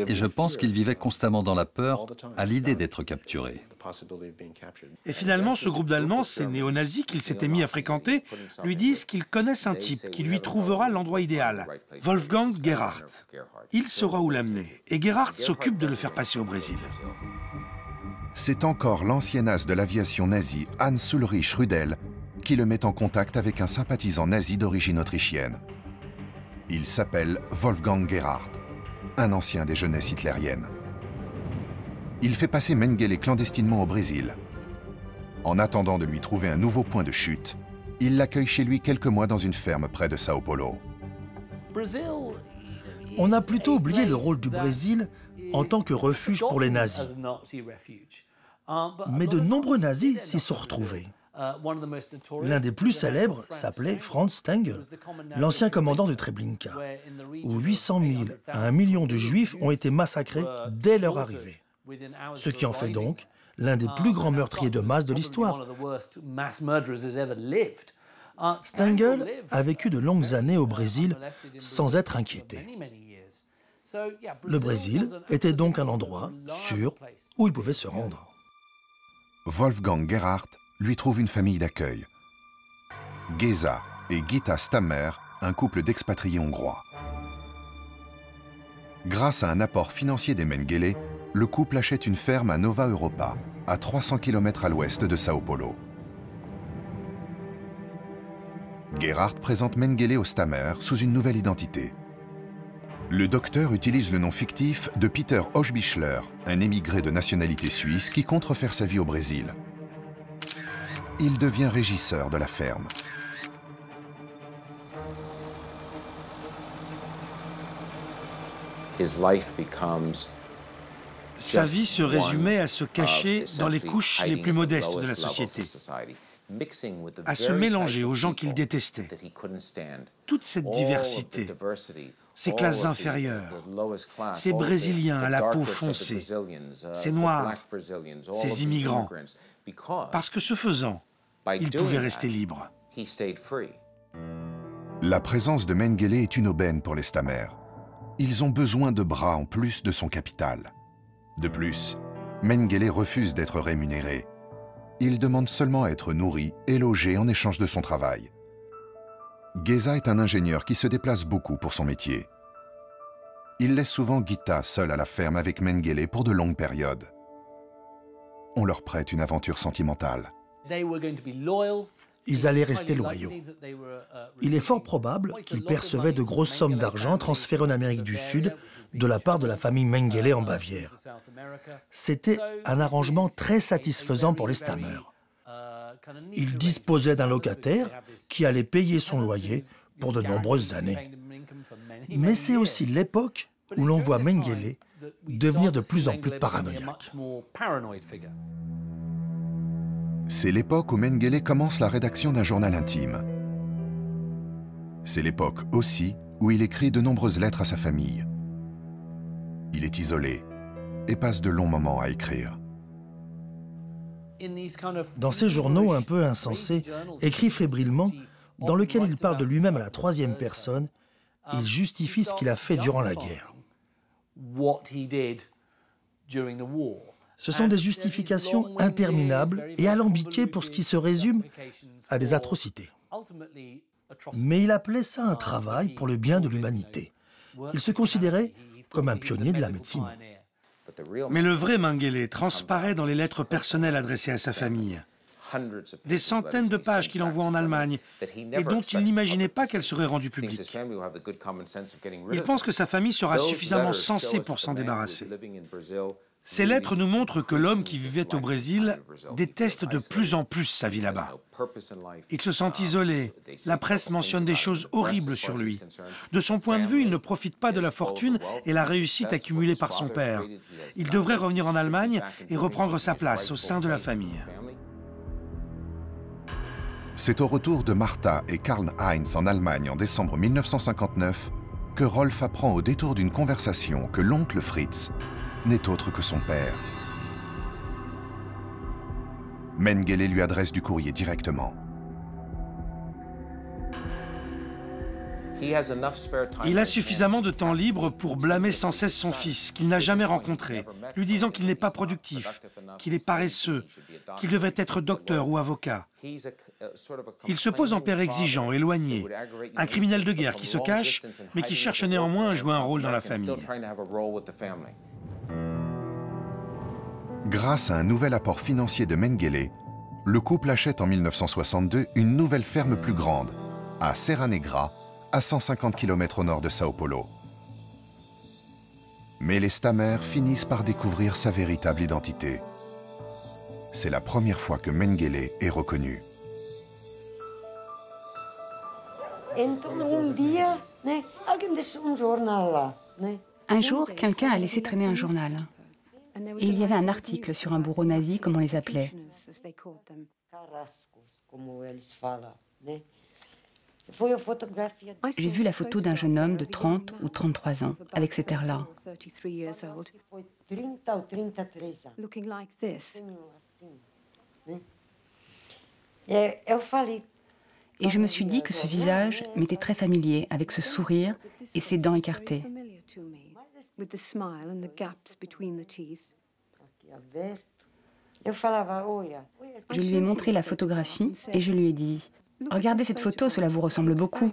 Et je pense qu'il vivait constamment dans la peur à l'idée d'être capturé. Et finalement, ce groupe d'Allemands, ces néo-nazis qu'il s'était mis à fréquenter, lui disent qu'ils connaissent un type qui lui trouvera l'endroit idéal, Wolfgang Gerhardt. Il saura où l'amener, et Gerhardt s'occupe de le faire passer au Brésil. C'est encore l'ancien as de l'aviation nazie Hans-Ulrich Rudel qui le met en contact avec un sympathisant nazi d'origine autrichienne. Il s'appelle Wolfgang Gerhardt, un ancien des jeunesses hitlériennes. Il fait passer Mengele clandestinement au Brésil. En attendant de lui trouver un nouveau point de chute, il l'accueille chez lui quelques mois dans une ferme près de Sao Paulo. On a plutôt oublié le rôle du Brésil en tant que refuge pour les nazis. Mais de nombreux nazis s'y sont retrouvés. L'un des plus célèbres s'appelait Franz Stengel, l'ancien commandant de Treblinka, où 800 000 à 1 million de Juifs ont été massacrés dès leur arrivée. Ce qui en fait donc l'un des plus grands meurtriers de masse de l'histoire. Stengel a vécu de longues années au Brésil sans être inquiété. Le Brésil était donc un endroit sûr où il pouvait se rendre. Wolfgang Gerhardt lui trouve une famille d'accueil. Géza et Gita Stammer, un couple d'expatriés hongrois. Grâce à un apport financier des Mengele, le couple achète une ferme à Nova Europa, à 300 km à l'ouest de Sao Paulo. Gerhardt présente Mengele au Stammer sous une nouvelle identité. Le docteur utilise le nom fictif de Peter Hochbichler, un émigré de nationalité suisse qui compte refaire sa vie au Brésil. Il devient régisseur de la ferme. Sa vie se résumait à se cacher dans les couches les plus modestes de la société, à se mélanger aux gens qu'il détestait. Toute cette diversité, ces classes inférieures, ces Brésiliens à la peau foncée, ces Noirs, ces immigrants, parce que ce faisant, il pouvait rester libre. La présence de Mengele est une aubaine pour les Stammer. Ils ont besoin de bras en plus de son capital. De plus, Mengele refuse d'être rémunéré. Il demande seulement à être nourri et logé en échange de son travail. Géza est un ingénieur qui se déplace beaucoup pour son métier. Il laisse souvent Gita seule à la ferme avec Mengele pour de longues périodes. On leur prête une aventure sentimentale. Ils allaient rester loyaux. Il est fort probable qu'ils percevaient de grosses sommes d'argent transférées en Amérique du Sud de la part de la famille Mengele en Bavière. C'était un arrangement très satisfaisant pour les Stammer. Ils disposaient d'un locataire qui allait payer son loyer pour de nombreuses années. Mais c'est aussi l'époque où l'on voit Mengele devenir de plus en plus paranoïaque. C'est l'époque où Mengele commence la rédaction d'un journal intime. C'est l'époque aussi où il écrit de nombreuses lettres à sa famille. Il est isolé et passe de longs moments à écrire. Dans ces journaux un peu insensés, écrits fébrilement, dans lesquels il parle de lui-même à la troisième personne, il justifie ce qu'il a fait durant la guerre. Ce sont des justifications interminables et alambiquées pour ce qui se résume à des atrocités. Mais il appelait ça un travail pour le bien de l'humanité. Il se considérait comme un pionnier de la médecine. Mais le vrai Mengele transparaît dans les lettres personnelles adressées à sa famille. Des centaines de pages qu'il envoie en Allemagne et dont il n'imaginait pas qu'elles seraient rendues publiques. Il pense que sa famille sera suffisamment sensée pour s'en débarrasser. Ces lettres nous montrent que l'homme qui vivait au Brésil déteste de plus en plus sa vie là-bas. Il se sent isolé. La presse mentionne des choses horribles sur lui. De son point de vue, il ne profite pas de la fortune et la réussite accumulée par son père. Il devrait revenir en Allemagne et reprendre sa place au sein de la famille. C'est au retour de Martha et Karl-Heinz en Allemagne en décembre 1959 que Rolf apprend au détour d'une conversation que l'oncle Fritz n'est autre que son père. Mengele lui adresse du courrier directement. Il a suffisamment de temps libre pour blâmer sans cesse son fils, qu'il n'a jamais rencontré, lui disant qu'il n'est pas productif, qu'il est paresseux, qu'il devrait être docteur ou avocat. Il se pose en père exigeant, éloigné, un criminel de guerre qui se cache, mais qui cherche néanmoins à jouer un rôle dans la famille. Grâce à un nouvel apport financier de Mengele, le couple achète en 1962 une nouvelle ferme plus grande, à Serra Negra, à 150 km au nord de Sao Paulo. Mais les Stammer finissent par découvrir sa véritable identité. C'est la première fois que Mengele est reconnu. Un jour, quelqu'un a laissé traîner un journal. Et il y avait un article sur un bourreau nazi, comme on les appelait. J'ai vu la photo d'un jeune homme de 30 ou 33 ans, avec cet air-là. Et je me suis dit que ce visage m'était très familier, avec ce sourire et ses dents écartées. Je lui ai montré la photographie et je lui ai dit « Regardez cette photo, cela vous ressemble beaucoup.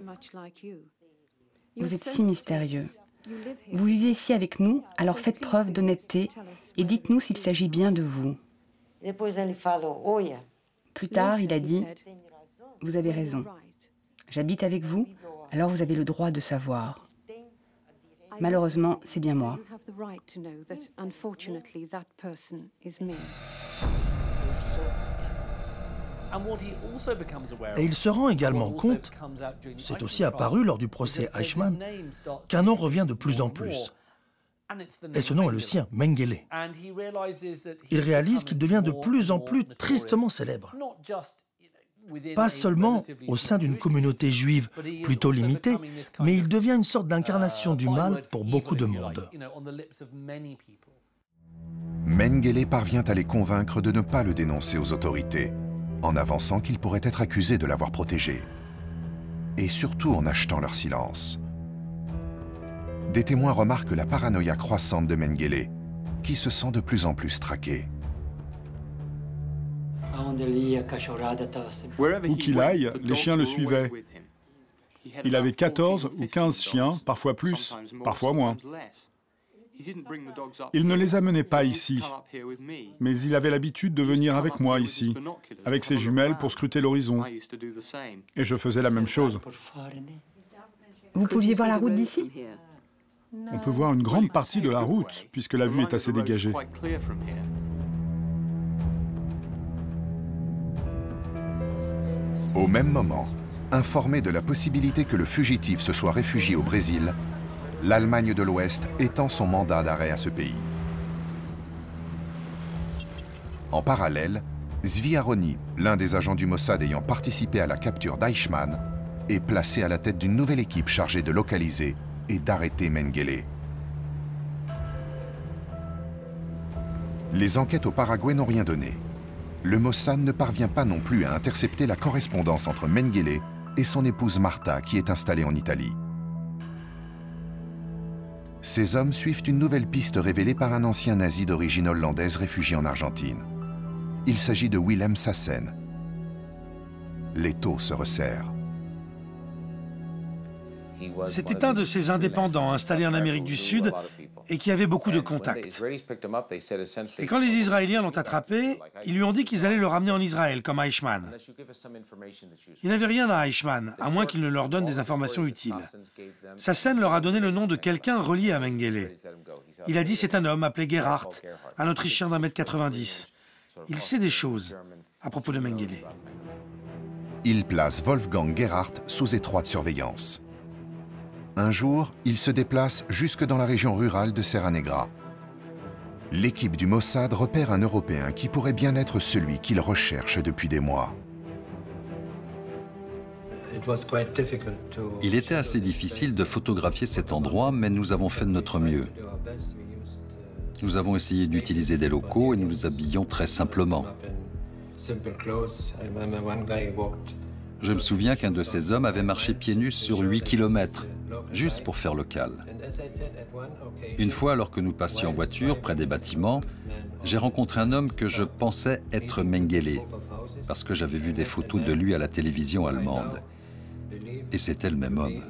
Vous êtes si mystérieux. Vous vivez ici avec nous, alors faites preuve d'honnêteté et dites-nous s'il s'agit bien de vous. » Plus tard, il a dit « Vous avez raison. J'habite avec vous, alors vous avez le droit de savoir. » Malheureusement, c'est bien moi. Et il se rend également compte, c'est aussi apparu lors du procès Eichmann, qu'un nom revient de plus en plus. Et ce nom est le sien, Mengele. Il réalise qu'il devient de plus en plus tristement célèbre. Pas seulement au sein d'une communauté juive plutôt limitée, mais il devient une sorte d'incarnation du mal pour beaucoup de monde. Mengele parvient à les convaincre de ne pas le dénoncer aux autorités, en avançant qu'il pourrait être accusé de l'avoir protégé. Et surtout en achetant leur silence. Des témoins remarquent la paranoïa croissante de Mengele, qui se sent de plus en plus traqué. Où qu'il aille, les chiens le suivaient. Il avait 14 ou 15 chiens, parfois plus, parfois moins. Il ne les amenait pas ici, mais il avait l'habitude de venir avec moi ici, avec ses jumelles pour scruter l'horizon. Et je faisais la même chose. Vous pouviez voir la route d'ici? On peut voir une grande partie de la route, puisque la vue est assez dégagée. Au même moment, informé de la possibilité que le fugitif se soit réfugié au Brésil, l'Allemagne de l'Ouest étend son mandat d'arrêt à ce pays. En parallèle, Zvi Aroni, l'un des agents du Mossad ayant participé à la capture d'Eichmann, est placé à la tête d'une nouvelle équipe chargée de localiser et d'arrêter Mengele. Les enquêtes au Paraguay n'ont rien donné. Le Mossad ne parvient pas non plus à intercepter la correspondance entre Mengele et son épouse Martha, qui est installée en Italie. Ces hommes suivent une nouvelle piste révélée par un ancien nazi d'origine hollandaise réfugié en Argentine. Il s'agit de Willem Sassen. L'étau se resserre. C'était un de ces indépendants installés en Amérique du Sud et qui avait beaucoup de contacts. Et quand les Israéliens l'ont attrapé, ils lui ont dit qu'ils allaient le ramener en Israël, comme Eichmann. Il n'avait rien à Eichmann, à moins qu'il ne leur donne des informations utiles. Sassen leur a donné le nom de quelqu'un relié à Mengele. Il a dit c'est un homme appelé Gerhardt, un Autrichien d'1,90 m. Il sait des choses à propos de Mengele. Il place Wolfgang Gerhardt sous étroite surveillance. Un jour, il se déplace jusque dans la région rurale de Serra Negra. L'équipe du Mossad repère un Européen qui pourrait bien être celui qu'il recherche depuis des mois. Il était assez difficile de photographier cet endroit, mais nous avons fait de notre mieux. Nous avons essayé d'utiliser des locaux et nous nous habillions très simplement. Je me souviens qu'un de ces hommes avait marché pieds nus sur 8 km, juste pour faire local. Une fois, alors que nous passions en voiture près des bâtiments, j'ai rencontré un homme que je pensais être Mengele, parce que j'avais vu des photos de lui à la télévision allemande. Et c'était le même homme.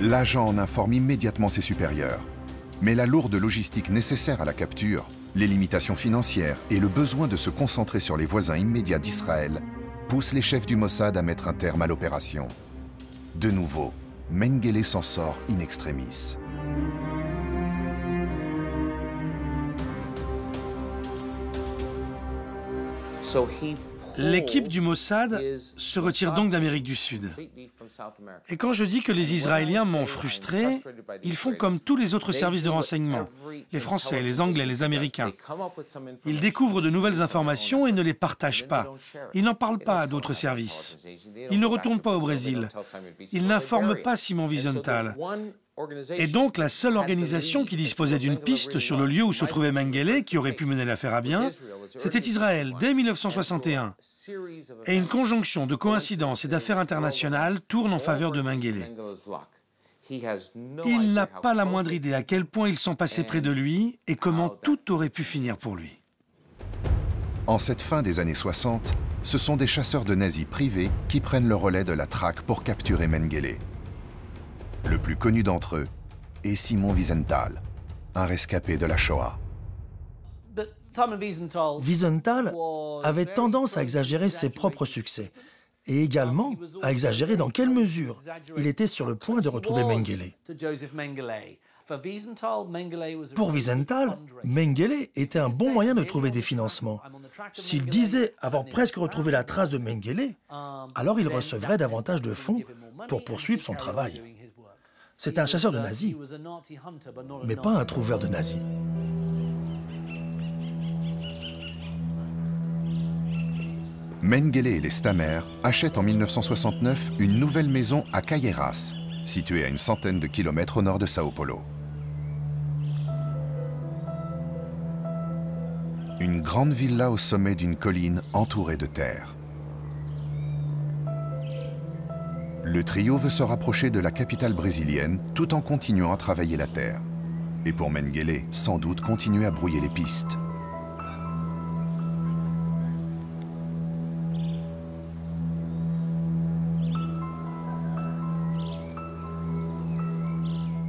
L'agent en informe immédiatement ses supérieurs. Mais la lourde logistique nécessaire à la capture, les limitations financières et le besoin de se concentrer sur les voisins immédiats d'Israël poussent les chefs du Mossad à mettre un terme à l'opération. De nouveau, Mengele s'en sort in extremis. L'équipe du Mossad se retire donc d'Amérique du Sud. Et quand je dis que les Israéliens m'ont frustré, ils font comme tous les autres services de renseignement, les Français, les Anglais, les Américains. Ils découvrent de nouvelles informations et ne les partagent pas. Ils n'en parlent pas à d'autres services. Ils ne retournent pas au Brésil. Ils n'informent pas Simon Wiesenthal. Et donc, la seule organisation qui disposait d'une piste sur le lieu où se trouvait Mengele, qui aurait pu mener l'affaire à bien, c'était Israël, dès 1961. Et une conjonction de coïncidences et d'affaires internationales tourne en faveur de Mengele. Il n'a pas la moindre idée à quel point ils sont passés près de lui et comment tout aurait pu finir pour lui. En cette fin des années 60, ce sont des chasseurs de nazis privés qui prennent le relais de la traque pour capturer Mengele. Le plus connu d'entre eux est Simon Wiesenthal, un rescapé de la Shoah. Wiesenthal avait tendance à exagérer ses propres succès et également à exagérer dans quelle mesure il était sur le point de retrouver Mengele. Pour Wiesenthal, Mengele était un bon moyen de trouver des financements. S'il disait avoir presque retrouvé la trace de Mengele, alors il recevrait davantage de fonds pour poursuivre son travail. C'était un chasseur de nazis, mais pas un trouveur de nazis. Mengele et les Stammer achètent en 1969 une nouvelle maison à Caieiras, située à une centaine de kilomètres au nord de Sao Paulo. Une grande villa au sommet d'une colline entourée de terre. Le trio veut se rapprocher de la capitale brésilienne tout en continuant à travailler la terre. Et pour Mengele, sans doute continuer à brouiller les pistes.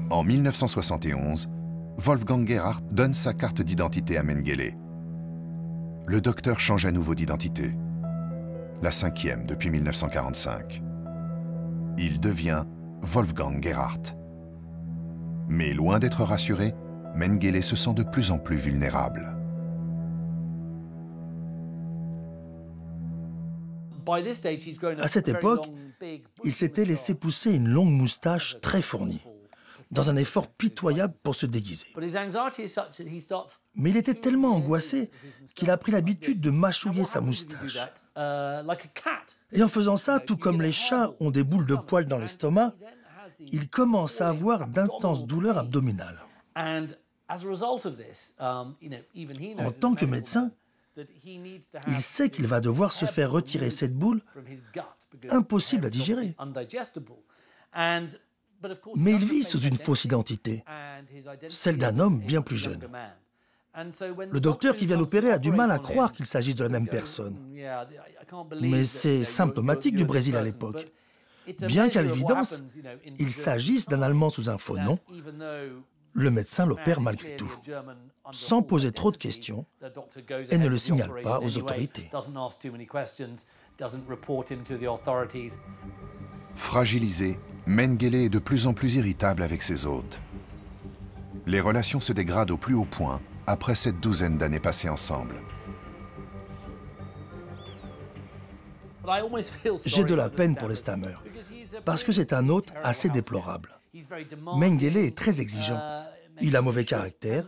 En 1971, Wolfgang Gerhardt donne sa carte d'identité à Mengele. Le docteur change à nouveau d'identité, la 5e depuis 1945. Il devient Wolfgang Gerhardt. Mais loin d'être rassuré, Mengele se sent de plus en plus vulnérable. À cette époque, il s'était laissé pousser une longue moustache très fournie, dans un effort pitoyable pour se déguiser. Mais il était tellement angoissé qu'il a pris l'habitude de mâchouiller sa moustache. Et en faisant ça, tout comme les chats ont des boules de poils dans l'estomac, il commence à avoir d'intenses douleurs abdominales. En tant que médecin, Il sait qu'il va devoir se faire retirer cette boule, impossible à digérer. Mais il vit sous une fausse identité, celle d'un homme bien plus jeune. Le docteur qui vient l'opérer a du mal à croire qu'il s'agisse de la même personne. Mais c'est symptomatique du Brésil à l'époque. Bien qu'à l'évidence, il s'agisse d'un Allemand sous un faux nom, le médecin l'opère malgré tout, sans poser trop de questions, et ne le signale pas aux autorités. Fragilisé, Mengele est de plus en plus irritable avec ses hôtes. Les relations se dégradent au plus haut point après cette douzaine d'années passées ensemble. J'ai de la peine pour les Stammer, parce que c'est un hôte assez déplorable. Mengele est très exigeant. Il a mauvais caractère.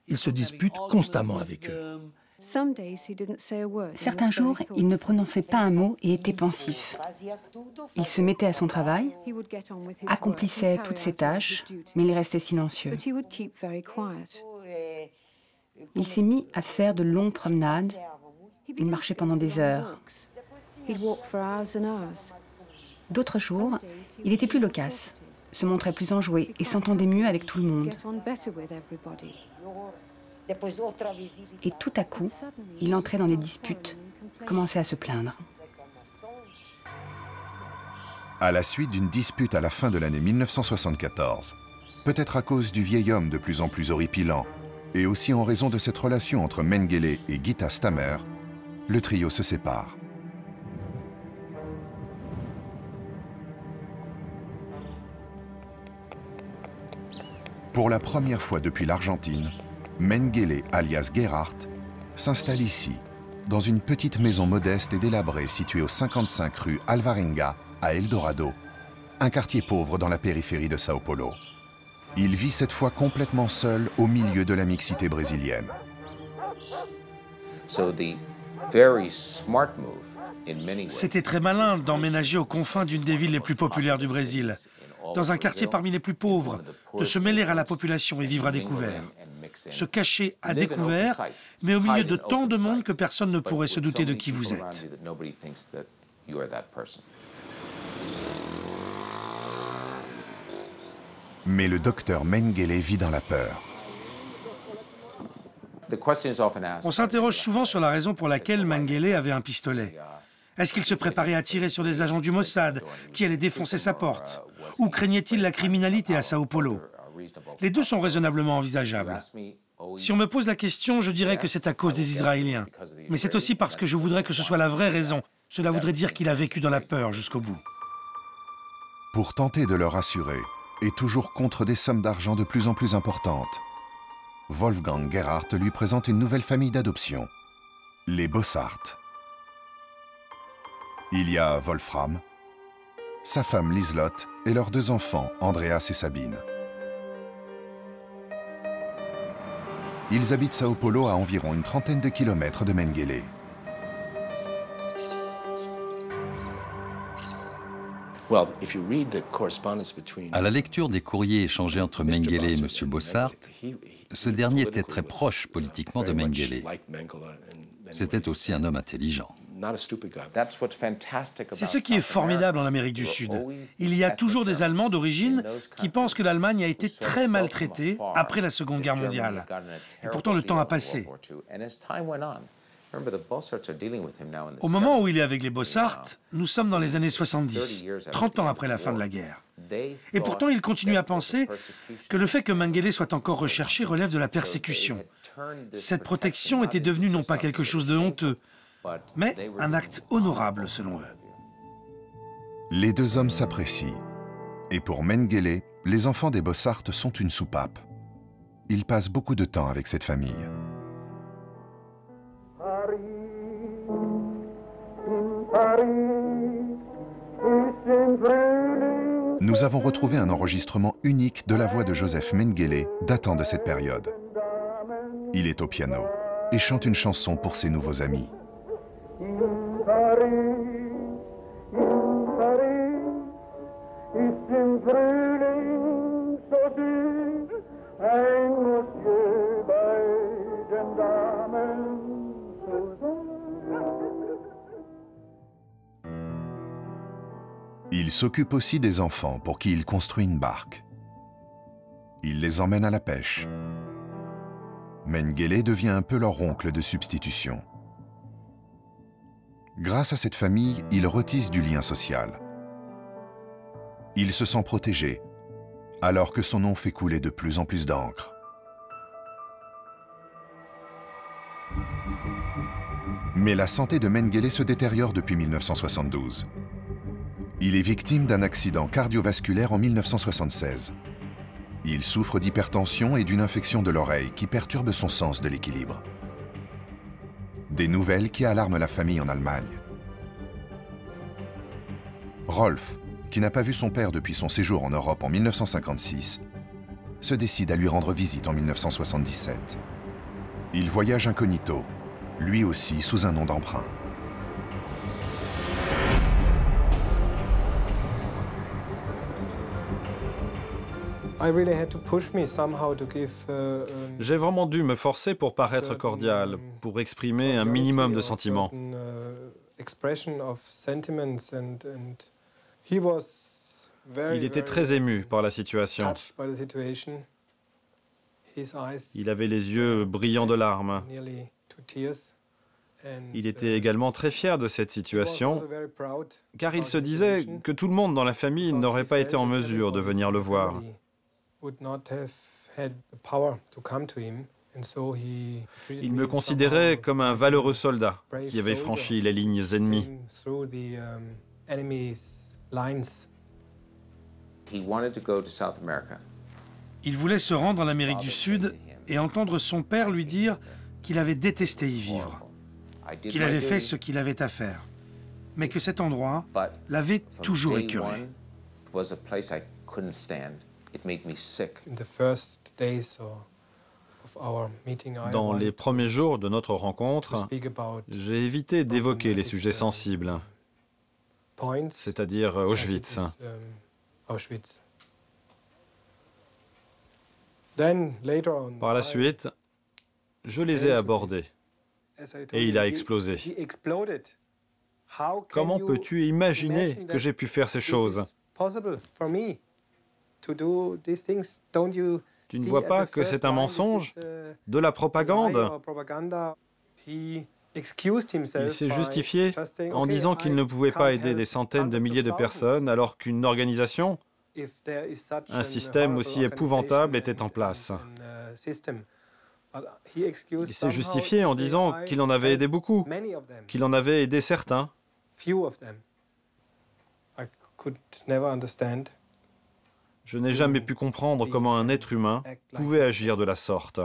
Il se dispute constamment avec eux. Certains jours, il ne prononçait pas un mot et était pensif. Il se mettait à son travail, accomplissait toutes ses tâches, mais il restait silencieux. Il s'est mis à faire de longues promenades. Il marchait pendant des heures. D'autres jours, il était plus loquace, se montrait plus enjoué et s'entendait mieux avec tout le monde. Et tout à coup, il entrait dans des disputes, commençait à se plaindre. À la suite d'une dispute à la fin de l'année 1974, peut-être à cause du vieil homme de plus en plus horripilant, et aussi en raison de cette relation entre Mengele et Gita Stammer, le trio se sépare. Pour la première fois depuis l'Argentine, Mengele, alias Gerhardt, s'installe ici, dans une petite maison modeste et délabrée située au 55 rue Alvarenga, à Eldorado, un quartier pauvre dans la périphérie de Sao Paulo. Il vit cette fois complètement seul au milieu de la mixité brésilienne. C'était très malin d'emménager aux confins d'une des villes les plus populaires du Brésil, dans un quartier parmi les plus pauvres, de se mêler à la population et vivre à découvert. Se cacher à découvert, mais au milieu de tant de monde que personne ne pourrait se douter de qui vous êtes. Mais le docteur Mengele vit dans la peur. On s'interroge souvent sur la raison pour laquelle Mengele avait un pistolet. Est-ce qu'il se préparait à tirer sur des agents du Mossad qui allaient défoncer sa porte? Ou craignait-il la criminalité à Sao Paulo? Les deux sont raisonnablement envisageables. Si on me pose la question, je dirais que c'est à cause des Israéliens. Mais c'est aussi parce que je voudrais que ce soit la vraie raison. Cela voudrait dire qu'il a vécu dans la peur jusqu'au bout. Pour tenter de le rassurer, et toujours contre des sommes d'argent de plus en plus importantes, Wolfgang Gerhardt lui présente une nouvelle famille d'adoption, les Bossart. Il y a Wolfram, sa femme Liselotte et leurs deux enfants, Andreas et Sabine. Ils habitent Sao Paulo à environ une trentaine de kilomètres de Mengele. À la lecture des courriers échangés entre Mengele et M. Bossart, ce dernier était très proche politiquement de Mengele. C'était aussi un homme intelligent. C'est ce qui est formidable en Amérique du Sud. Il y a toujours des Allemands d'origine qui pensent que l'Allemagne a été très maltraitée après la Seconde Guerre mondiale. Et pourtant, le temps a passé. Au moment où il est avec les Bossart, nous sommes dans les années 70, 30 ans après la fin de la guerre. Et pourtant, il continue à penser que le fait que Mengele soit encore recherché relève de la persécution. Cette protection était devenue non pas quelque chose de honteux, mais un acte honorable selon eux. Les deux hommes s'apprécient. Et pour Mengele, les enfants des Bossart sont une soupape. Il passe beaucoup de temps avec cette famille. Nous avons retrouvé un enregistrement unique de la voix de Joseph Mengele datant de cette période. Il est au piano et chante une chanson pour ses nouveaux amis. Il s'occupe aussi des enfants pour qui il construit une barque. Il les emmène à la pêche. Mengele devient un peu leur oncle de substitution. Grâce à cette famille, il retisse du lien social. Il se sent protégé, alors que son nom fait couler de plus en plus d'encre. Mais la santé de Mengele se détériore depuis 1972. Il est victime d'un accident cardiovasculaire en 1976. Il souffre d'hypertension et d'une infection de l'oreille qui perturbe son sens de l'équilibre. Des nouvelles qui alarment la famille en Allemagne. Rolf, qui n'a pas vu son père depuis son séjour en Europe en 1956, se décide à lui rendre visite en 1977. Il voyage incognito, lui aussi sous un nom d'emprunt. J'ai vraiment dû me forcer pour paraître cordial, pour exprimer un minimum de sentiments. Il était très ému par la situation. Il avait les yeux brillants de larmes. Il était également très fier de cette situation, car il se disait que tout le monde dans la famille n'aurait pas été en mesure de venir le voir. Il me considérait comme un valeureux soldat qui avait franchi les lignes ennemies. Il voulait se rendre en Amérique du Sud et entendre son père lui dire qu'il avait détesté y vivre, qu'il avait fait ce qu'il avait à faire, mais que cet endroit l'avait toujours écœuré. Dans les premiers jours de notre rencontre, j'ai évité d'évoquer les sujets sensibles, c'est-à-dire Auschwitz. Par la suite, je les ai abordés et il a explosé. Comment peux-tu imaginer que j'ai pu faire ces choses? Tu ne vois pas que c'est un mensonge, de la propagande? Il s'est justifié en disant qu'il ne pouvait pas aider des centaines de milliers de personnes alors qu'une organisation, un système aussi épouvantable était en place. Il s'est justifié en disant qu'il en avait aidé beaucoup, qu'il en avait aidé certains. Je n'ai jamais pu comprendre comment un être humain pouvait agir de la sorte.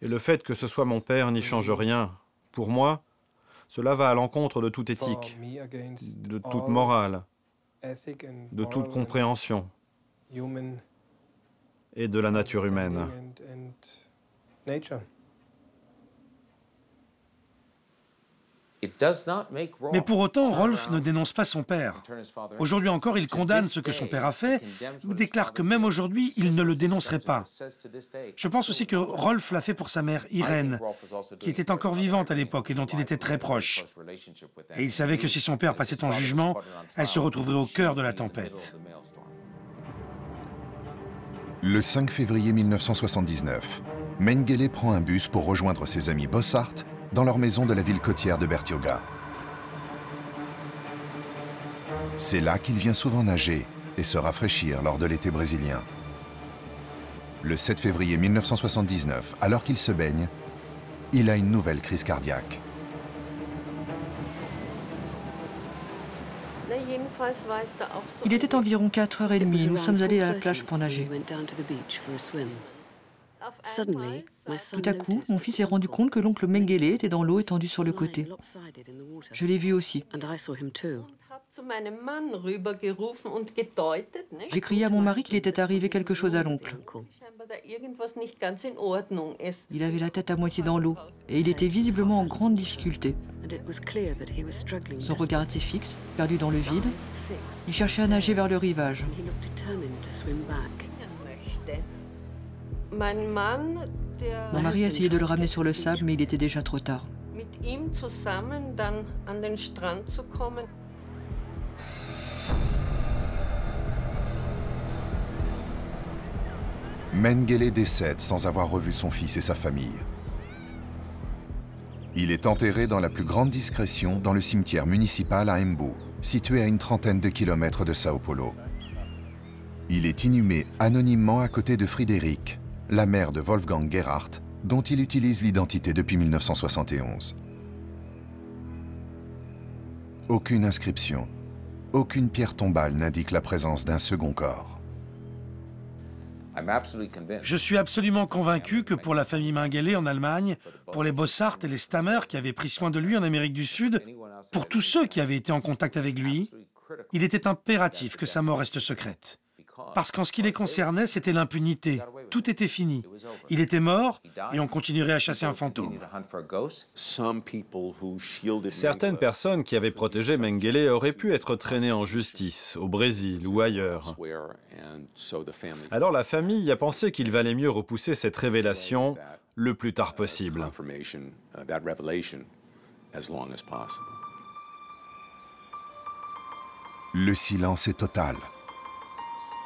Et le fait que ce soit mon père n'y change rien. Pour moi, cela va à l'encontre de toute éthique, de toute morale, de toute compréhension et de la nature humaine. Mais pour autant, Rolf ne dénonce pas son père. Aujourd'hui encore, il condamne ce que son père a fait, mais déclare que même aujourd'hui, il ne le dénoncerait pas. Je pense aussi que Rolf l'a fait pour sa mère, Irène, qui était encore vivante à l'époque et dont il était très proche. Et il savait que si son père passait en jugement, elle se retrouverait au cœur de la tempête. Le 5 février 1979, Mengele prend un bus pour rejoindre ses amis Bossart dans leur maison de la ville côtière de Bertioga. C'est là qu'il vient souvent nager et se rafraîchir lors de l'été brésilien. Le 7 février 1979, alors qu'il se baigne, il a une nouvelle crise cardiaque. Il était environ 4h30, nous sommes allés à la plage pour nager. Tout à coup, mon fils s'est rendu compte que l'oncle Mengele était dans l'eau étendu sur le côté. Je l'ai vu aussi. J'ai crié à mon mari qu'il était arrivé quelque chose à l'oncle. Il avait la tête à moitié dans l'eau et il était visiblement en grande difficulté. Son regard était fixe, perdu dans le vide. Il cherchait à nager vers le rivage. Mon mari a essayé de le ramener sur le sable, mais il était déjà trop tard. Mengele décède sans avoir revu son fils et sa famille. Il est enterré dans la plus grande discrétion dans le cimetière municipal à Embu, situé à une trentaine de kilomètres de Sao Paulo. Il est inhumé anonymement à côté de Friederike, la mère de Wolfgang Gerhardt, dont il utilise l'identité depuis 1971. Aucune inscription, aucune pierre tombale n'indique la présence d'un second corps. Je suis absolument convaincu que pour la famille Mengele en Allemagne, pour les Bossart et les Stammer qui avaient pris soin de lui en Amérique du Sud, pour tous ceux qui avaient été en contact avec lui, il était impératif que sa mort reste secrète. Parce qu'en ce qui les concernait, c'était l'impunité. Tout était fini. Il était mort et on continuerait à chasser un fantôme. Certaines personnes qui avaient protégé Mengele auraient pu être traînées en justice, au Brésil ou ailleurs. Alors la famille a pensé qu'il valait mieux repousser cette révélation le plus tard possible. Le silence est total.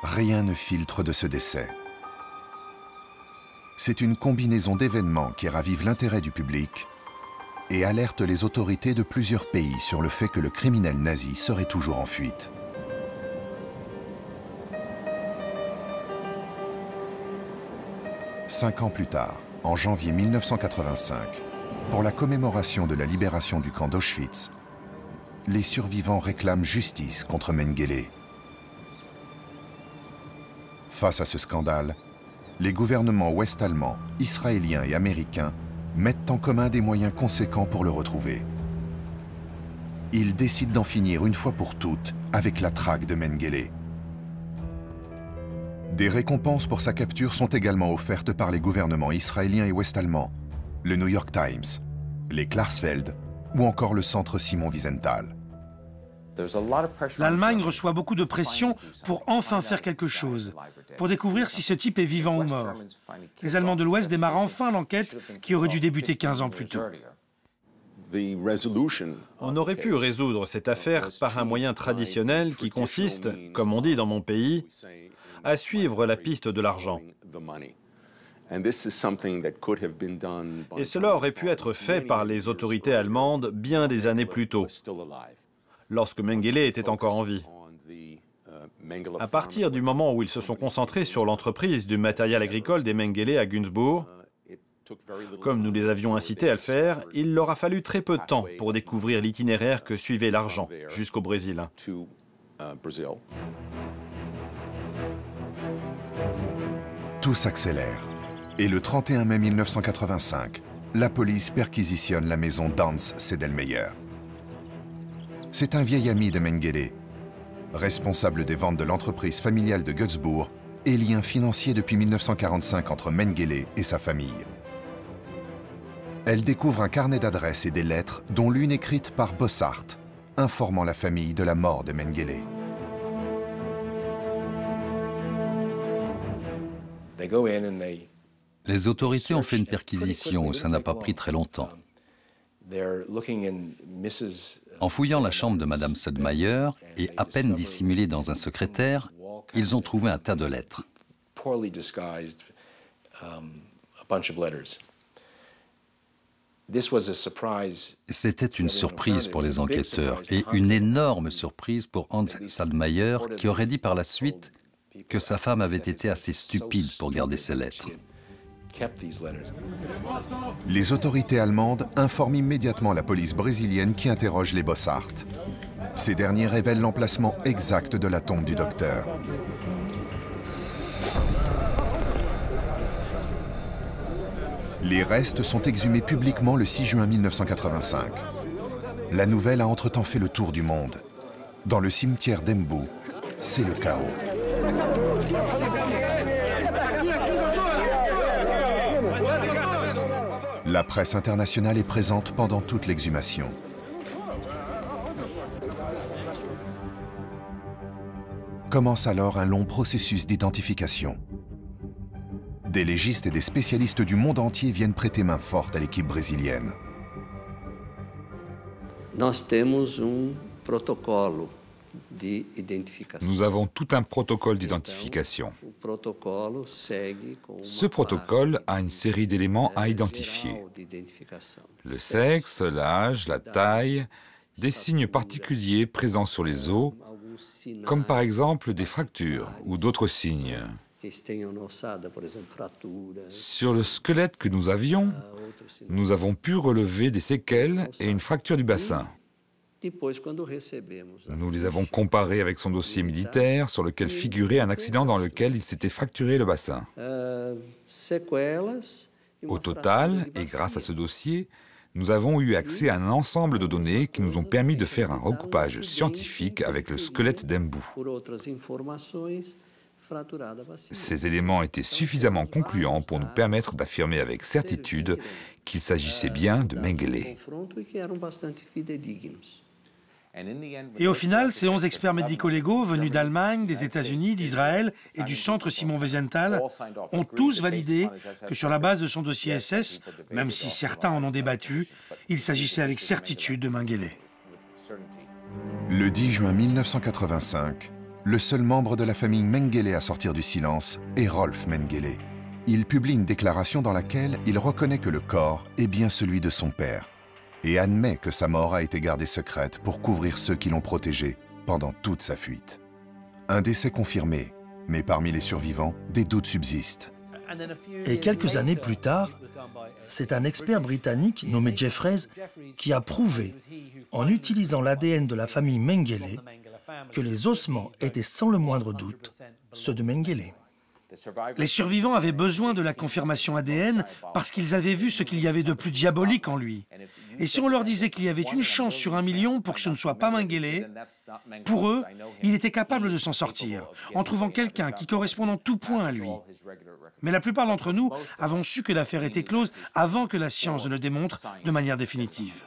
Rien ne filtre de ce décès. C'est une combinaison d'événements qui ravive l'intérêt du public et alerte les autorités de plusieurs pays sur le fait que le criminel nazi serait toujours en fuite. Cinq ans plus tard, en janvier 1985, pour la commémoration de la libération du camp d'Auschwitz, les survivants réclament justice contre Mengele. Face à ce scandale, les gouvernements ouest-allemands, israéliens et américains mettent en commun des moyens conséquents pour le retrouver. Ils décident d'en finir une fois pour toutes avec la traque de Mengele. Des récompenses pour sa capture sont également offertes par les gouvernements israéliens et ouest-allemands, le New York Times, les Klarsfeld ou encore le centre Simon Wiesenthal. L'Allemagne reçoit beaucoup de pression pour enfin faire quelque chose, pour découvrir si ce type est vivant ou mort. Les Allemands de l'Ouest démarrent enfin l'enquête qui aurait dû débuter 15 ans plus tôt. On aurait pu résoudre cette affaire par un moyen traditionnel qui consiste, comme on dit dans mon pays, à suivre la piste de l'argent. Et cela aurait pu être fait par les autorités allemandes bien des années plus tôt, lorsque Mengele était encore en vie. À partir du moment où ils se sont concentrés sur l'entreprise du matériel agricole des Mengele à Günzburg, comme nous les avions incités à le faire, il leur a fallu très peu de temps pour découvrir l'itinéraire que suivait l'argent jusqu'au Brésil. Tout s'accélère. Et le 31 mai 1985, la police perquisitionne la maison d'Hans Sedlmayr. C'est un vieil ami de Mengele, responsable des ventes de l'entreprise familiale de Günzburg et lien financier depuis 1945 entre Mengele et sa famille. Elle découvre un carnet d'adresses et des lettres, dont l'une écrite par Bossart, informant la famille de la mort de Mengele. Les autorités ont fait une perquisition, ça n'a pas pris très longtemps. En fouillant la chambre de Madame Sedlmayr et à peine dissimulée dans un secrétaire, ils ont trouvé un tas de lettres. C'était une surprise pour les enquêteurs et une énorme surprise pour Hans Sedlmayr qui aurait dit par la suite que sa femme avait été assez stupide pour garder ces lettres. Les autorités allemandes informent immédiatement la police brésilienne qui interroge les Bossart. Ces derniers révèlent l'emplacement exact de la tombe du docteur. Les restes sont exhumés publiquement le 6 juin 1985. La nouvelle a entre-temps fait le tour du monde. Dans le cimetière d'Embu, c'est le chaos. La presse internationale est présente pendant toute l'exhumation. Commence alors un long processus d'identification. Des légistes et des spécialistes du monde entier viennent prêter main forte à l'équipe brésilienne. Nous avons tout un protocole d'identification. Ce protocole a une série d'éléments à identifier. Le sexe, l'âge, la taille, des signes particuliers présents sur les os, comme par exemple des fractures ou d'autres signes. Sur le squelette que nous avions, nous avons pu relever des séquelles et une fracture du bassin. Nous les avons comparés avec son dossier militaire sur lequel figurait un accident dans lequel il s'était fracturé le bassin. Au total, et grâce à ce dossier, nous avons eu accès à un ensemble de données qui nous ont permis de faire un recoupage scientifique avec le squelette d'Embou. Ces éléments étaient suffisamment concluants pour nous permettre d'affirmer avec certitude qu'il s'agissait bien de Mengele. Et au final, ces 11 experts médico-légaux venus d'Allemagne, des États-Unis, d'Israël et du centre Simon Wiesenthal ont tous validé que sur la base de son dossier SS, même si certains en ont débattu, il s'agissait avec certitude de Mengele. Le 10 juin 1985, le seul membre de la famille Mengele à sortir du silence est Rolf Mengele. Il publie une déclaration dans laquelle il reconnaît que le corps est bien celui de son père et admet que sa mort a été gardée secrète pour couvrir ceux qui l'ont protégé pendant toute sa fuite. Un décès confirmé, mais parmi les survivants, des doutes subsistent. Et quelques années plus tard, c'est un expert britannique nommé Jeffreys qui a prouvé, en utilisant l'ADN de la famille Mengele, que les ossements étaient sans le moindre doute ceux de Mengele. Les survivants avaient besoin de la confirmation ADN parce qu'ils avaient vu ce qu'il y avait de plus diabolique en lui. Et si on leur disait qu'il y avait une chance sur 1 million pour que ce ne soit pas Mengele, pour eux, il était capable de s'en sortir, en trouvant quelqu'un qui correspond en tout point à lui. Mais la plupart d'entre nous avons su que l'affaire était close avant que la science ne le démontre de manière définitive.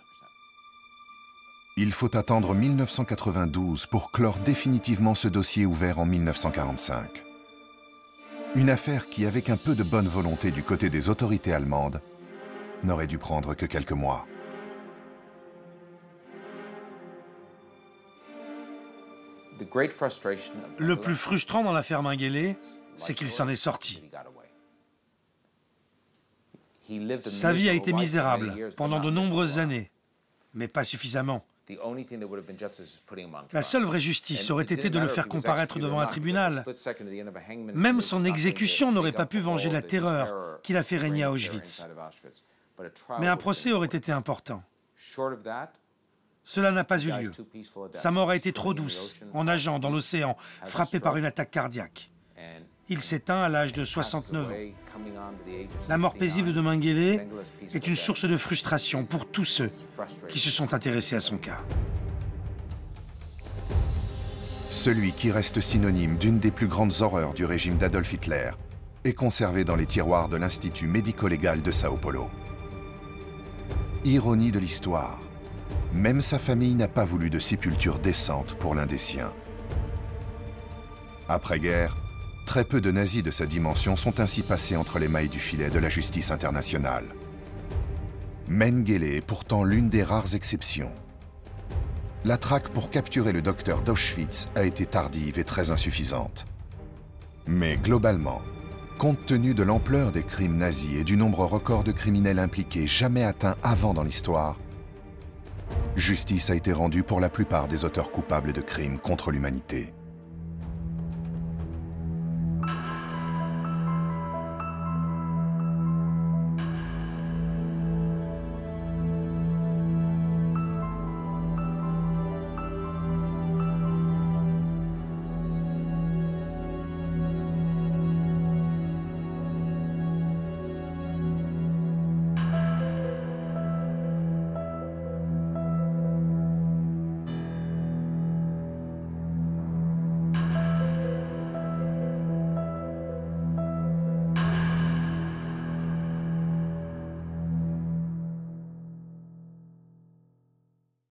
Il faut attendre 1992 pour clore définitivement ce dossier ouvert en 1945. Une affaire qui, avec un peu de bonne volonté du côté des autorités allemandes, n'aurait dû prendre que quelques mois. Le plus frustrant dans l'affaire Mengele, c'est qu'il s'en est sorti. Sa vie a été misérable pendant de nombreuses années, mais pas suffisamment. La seule vraie justice aurait été de le faire comparaître devant un tribunal. Même son exécution n'aurait pas pu venger la terreur qu'il a fait régner à Auschwitz. Mais un procès aurait été important. Cela n'a pas eu lieu. Sa mort a été trop douce, en nageant dans l'océan, frappé par une attaque cardiaque. Il s'éteint à l'âge de 69 ans. La mort paisible de Mengele est une source de frustration pour tous ceux qui se sont intéressés à son cas. Celui qui reste synonyme d'une des plus grandes horreurs du régime d'Adolf Hitler est conservé dans les tiroirs de l'Institut médico-légal de Sao Paulo. Ironie de l'histoire, même sa famille n'a pas voulu de sépulture décente pour l'un des siens. Après-guerre, très peu de nazis de sa dimension sont ainsi passés entre les mailles du filet de la justice internationale. Mengele est pourtant l'une des rares exceptions. La traque pour capturer le docteur d'Auschwitz a été tardive et très insuffisante. Mais globalement, compte tenu de l'ampleur des crimes nazis et du nombre record de criminels impliqués jamais atteint avant dans l'histoire, justice a été rendue pour la plupart des auteurs coupables de crimes contre l'humanité.